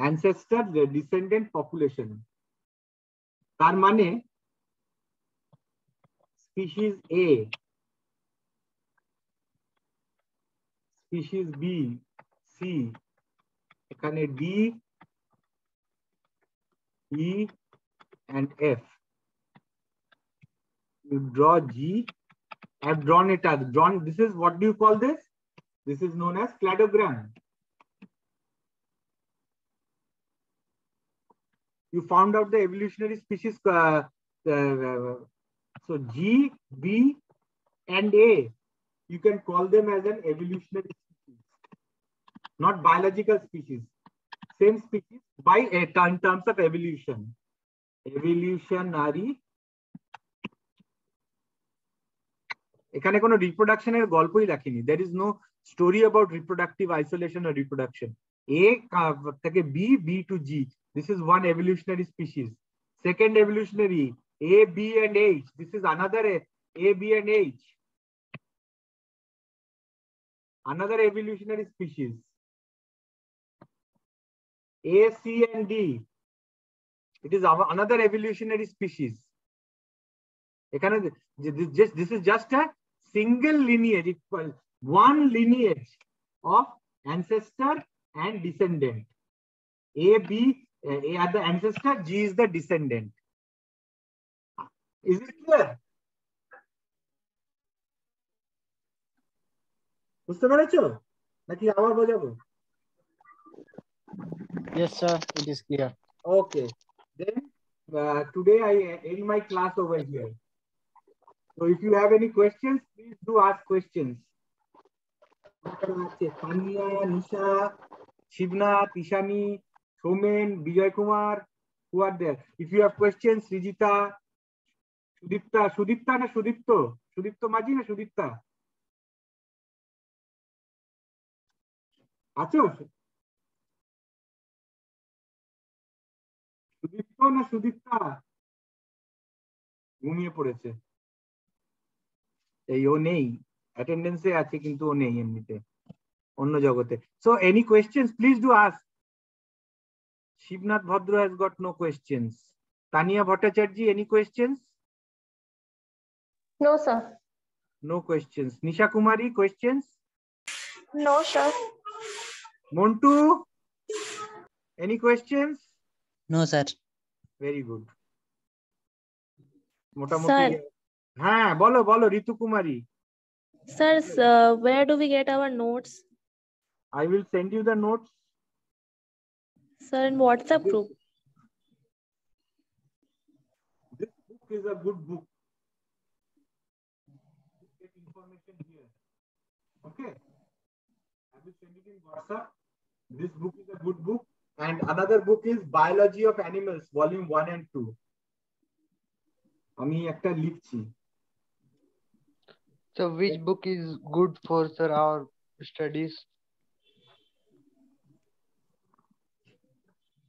Ancestor descendant population. তার মানে species A, species B, C, এখানে D, E and F. You draw G. I've drawn it as this is, what do you call this? This is known as cladogram. You found out the evolutionary species. So G, B, and A, you can call them as an evolutionary species, not biological species. Same species by in terms of evolution. Evolutionary. এখানে কোনো রিপ্রোডাকশনের গল্পই রাখিনি. There is no story about reproductive isolation or reproduction. A থেকে B, B to G. This is one evolutionary species. Second evolutionary, A, B, and H. This is another A, B, and H. Another evolutionary species. A, C, and D. It is another evolutionary species. This is just a single lineage, one lineage of ancestor and descendant. A, B, A are the ancestor, G is the descendant. Is it clear? বুঝতে পেরেছো নাকি আবার বোঝাবো? Yes, sir. It is clear. Okay. Then today I end my class over here. So if you have any questions, please do ask questions. Tanya, Nisha, Shivnath, Ishani, Somen, Vijay Kumar, who are there? If you have questions, Srijita, Sudipta na Sudipto? Sudipto Maji na Sudipta? আছো? সুদীপ্ত না সুদীপ্তা? ঘুমিয়ে পড়েছে। এই ও নেই, অ্যাটেন্ডেন্সে আছে কিন্তু ও নেই এমনিতে, অন্য জগতে। So any questions, please do ask. Shivnath Bhadra has got no questions. Tania Bhattacharjee, any questions? No, sir. No questions. Nisha Kumari, questions? No, sir. Montu, any questions? No, sir. Very good. মোটামুটি হ্যাঁ বলো বলো ঋতু কুমারী। Sir, where do we get our notes? I will send you the notes. Sir, in WhatsApp group. This book is a good book. You get information here. Okay. I will send it in WhatsApp. This book is a good book. And another book is Biology of Animals, Volume 1 and 2. আমি একটা লিখছি। So which book is good for sir our studies?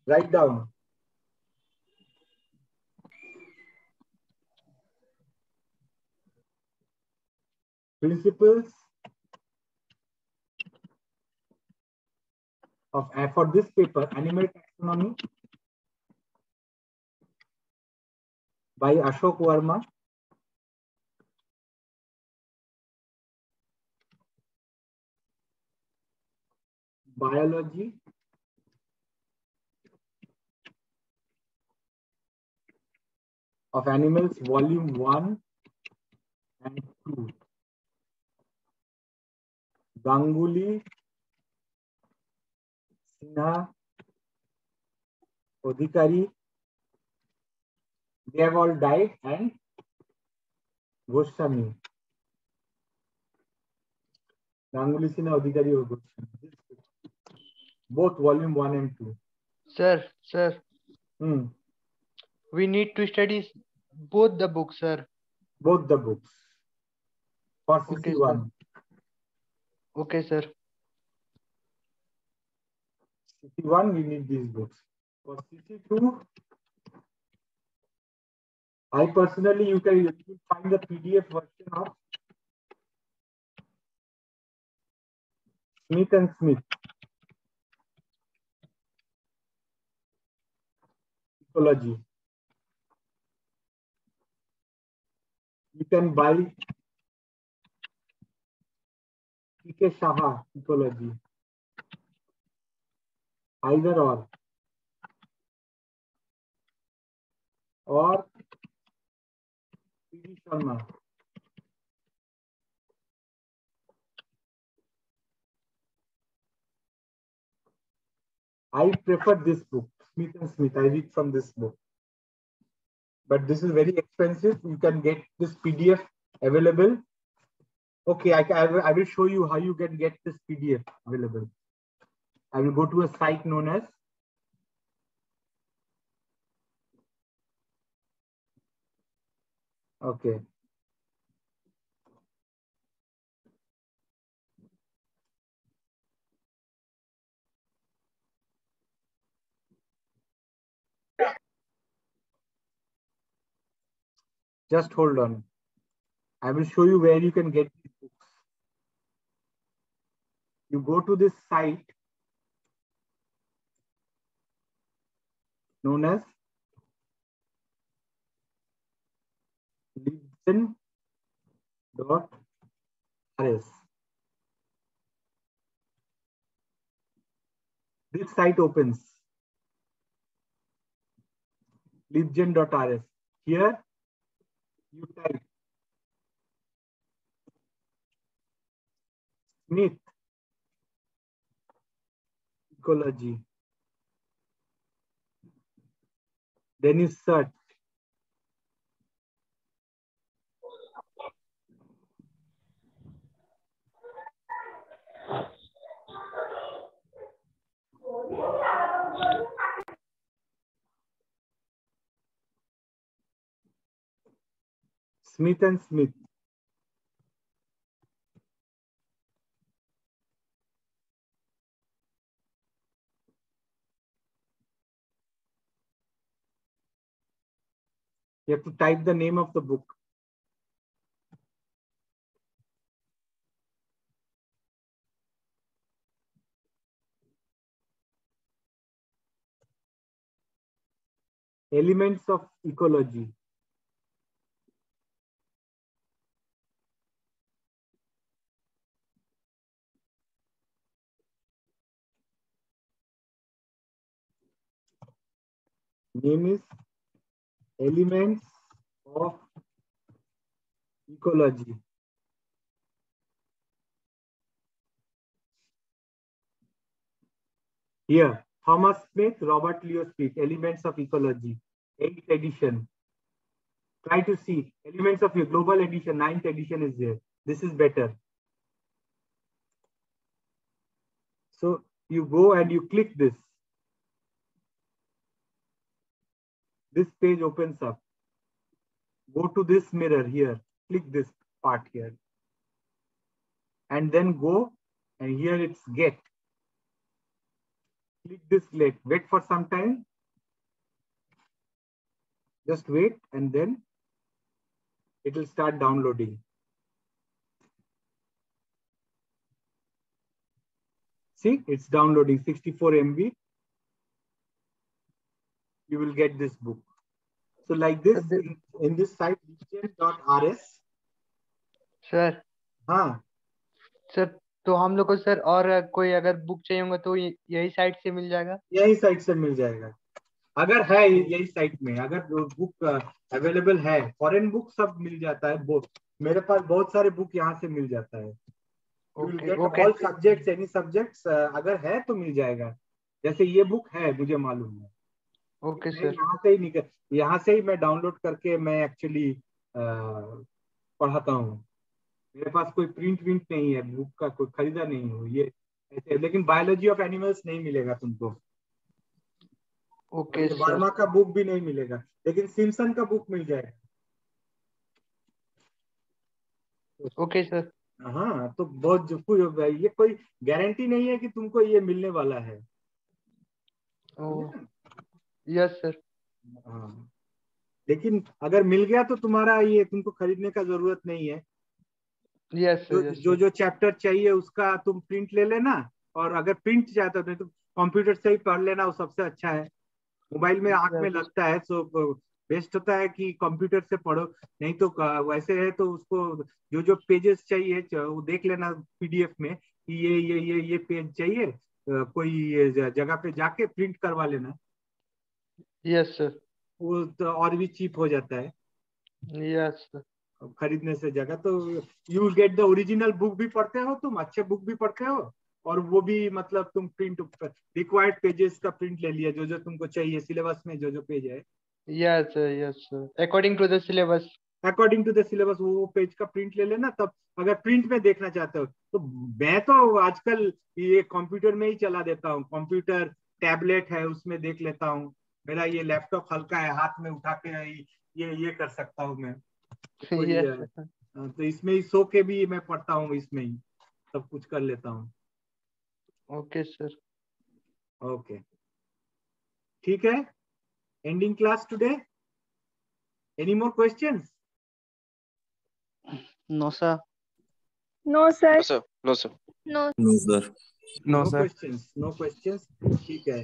Write down. Principles of for this paper, Animal Taxonomy by Ashok Verma. Biology of Animals, Volume 1 and 2. Ganguly, Sinha, Odhikari, they have all died, and Goswami. Ganguly, Sinha, Odhikari, or Goswami. Both volume 1 and 2. Sir. We need to study both the books, sir. Both the books. For CC1. Okay, sir. CC1, we need these books. For CC2, I personally, you can find the PDF version of Smith and Smith. Ecology. You can buy P.K. Saha, Ecology. Either or P.D. Sharma. I prefer this book, Smith and Smith. I read from this book. But this is very expensive. You can get this PDF available. Okay, I will show you how you can get this PDF available. I will go to a site known as okay. Just hold on. I will show you where you can get these books. You go to this site known as libgen.rs. This site opens. libgen.rs. Here you type Smith ecology. Then you search. Smith and Smith. You have to type the name of the book. Elements of ecology. Name is Elements of Ecology. Here, Thomas Smith, Robert Leo Smith, Elements of Ecology, 8th edition. Try to see Elements of your Global Edition, 9th edition is there. This is better. So you go and you click this. This page opens up. Go to this mirror here. Click this part here. And then go, and here it's get. Click this get. Wait for some time. Just wait, and then it will start downloading. See, it's downloading 64 MB. You will get this book. So like this, in this site, libgen.rs. Sir हाँ sir तो हम लोग को sir और कोई अगर book चाहिए होगा तो यही साइट से मिल जाएगा? यही साइट से मिल जाएगा अगर है यही साइट में, अगर बुक अवेलेबल है। फॉरेन बुक सब मिल जाता है। मेरे पास बहुत सारे बुक यहाँ से मिल जाता है। ऑल सब्जेक्ट्स, एनी सब्जेक्ट्स अगर है तो मिल जाएगा। जैसे ये बुक है, मुझे मालूम है। Okay sir. यहाँ से ही मैं डाउनलोड करके मैं एक्चुअली पढ़ाता हूँ। मेरे पास कोई प्रिंट नहीं है, बुक का कोई खरीदा नहीं हो ये ऐसे। लेकिन बायोलॉजी ऑफ एनिमल्स नहीं मिलेगा तुमको। Okay sir. वर्मा का बुक भी नहीं मिलेगा, लेकिन सिम्पसन का बुक मिल जाएगा। Okay sir. हाँ, तो बहुत ये कोई गारंटी नहीं है कि तुमको ये मिलने वाला है। Yes sir. हाँ, लेकिन अगर मिल गया तो तुम्हारा ये तुमको खरीदने का जरूरत नहीं है। Yes sir. जो चैप्टर चाहिए उसका तुम प्रिंट ले लेना, और अगर प्रिंट चाहते हो तो कंप्यूटर से ही पढ़ लेना, वो सबसे अच्छा है। मोबाइल में आंख में लगता है, सो बेस्ट होता है कि कंप्यूटर से पढ़ो। नहीं तो वैसे है तो उसको जो पेजेस चाहिए वो देख लेना पीडीएफ में कि ये पेज चाहिए, कोई जगह पे जाके प्रिंट करवा लेना। Yes sir. वो तो और भी चीप हो जाता है। Yes sir. खरीदने से जगह तो you will get the original book भी पढ़ते हो तुम, अच्छे बुक भी पढ़ते हो, और वो भी मतलब तुम प्रिंट रिक्वायर्ड पेजेस का प्रिंट ले लिया, जो जो तुमको चाहिए सिलेबस में जो जो पेज है। Yes sir, according to the syllabus. According to the syllabus वो पेज का प्रिंट ले लेना। तब अगर प्रिंट में देखना चाहते हो तो मैं तो आजकल ये कंप्यूटर में ही चला देता हूँ, कंप्यूटर टैबलेट है उसमें देख लेता हूँ। मेरा ये लैपटॉप हल्का है, हाथ में उठा के ये कर सकता हूँ मैं। तो इसमें ही सो के भी मैं पढ़ता हूँ, इसमें ही सब कुछ कर लेता हूँ। Okay sir. ओके ठीक है, ending class today. Any more questions? No sir. No, sir. No, sir. No, sir. No. No, sir. No questions, no questions. ठीक है।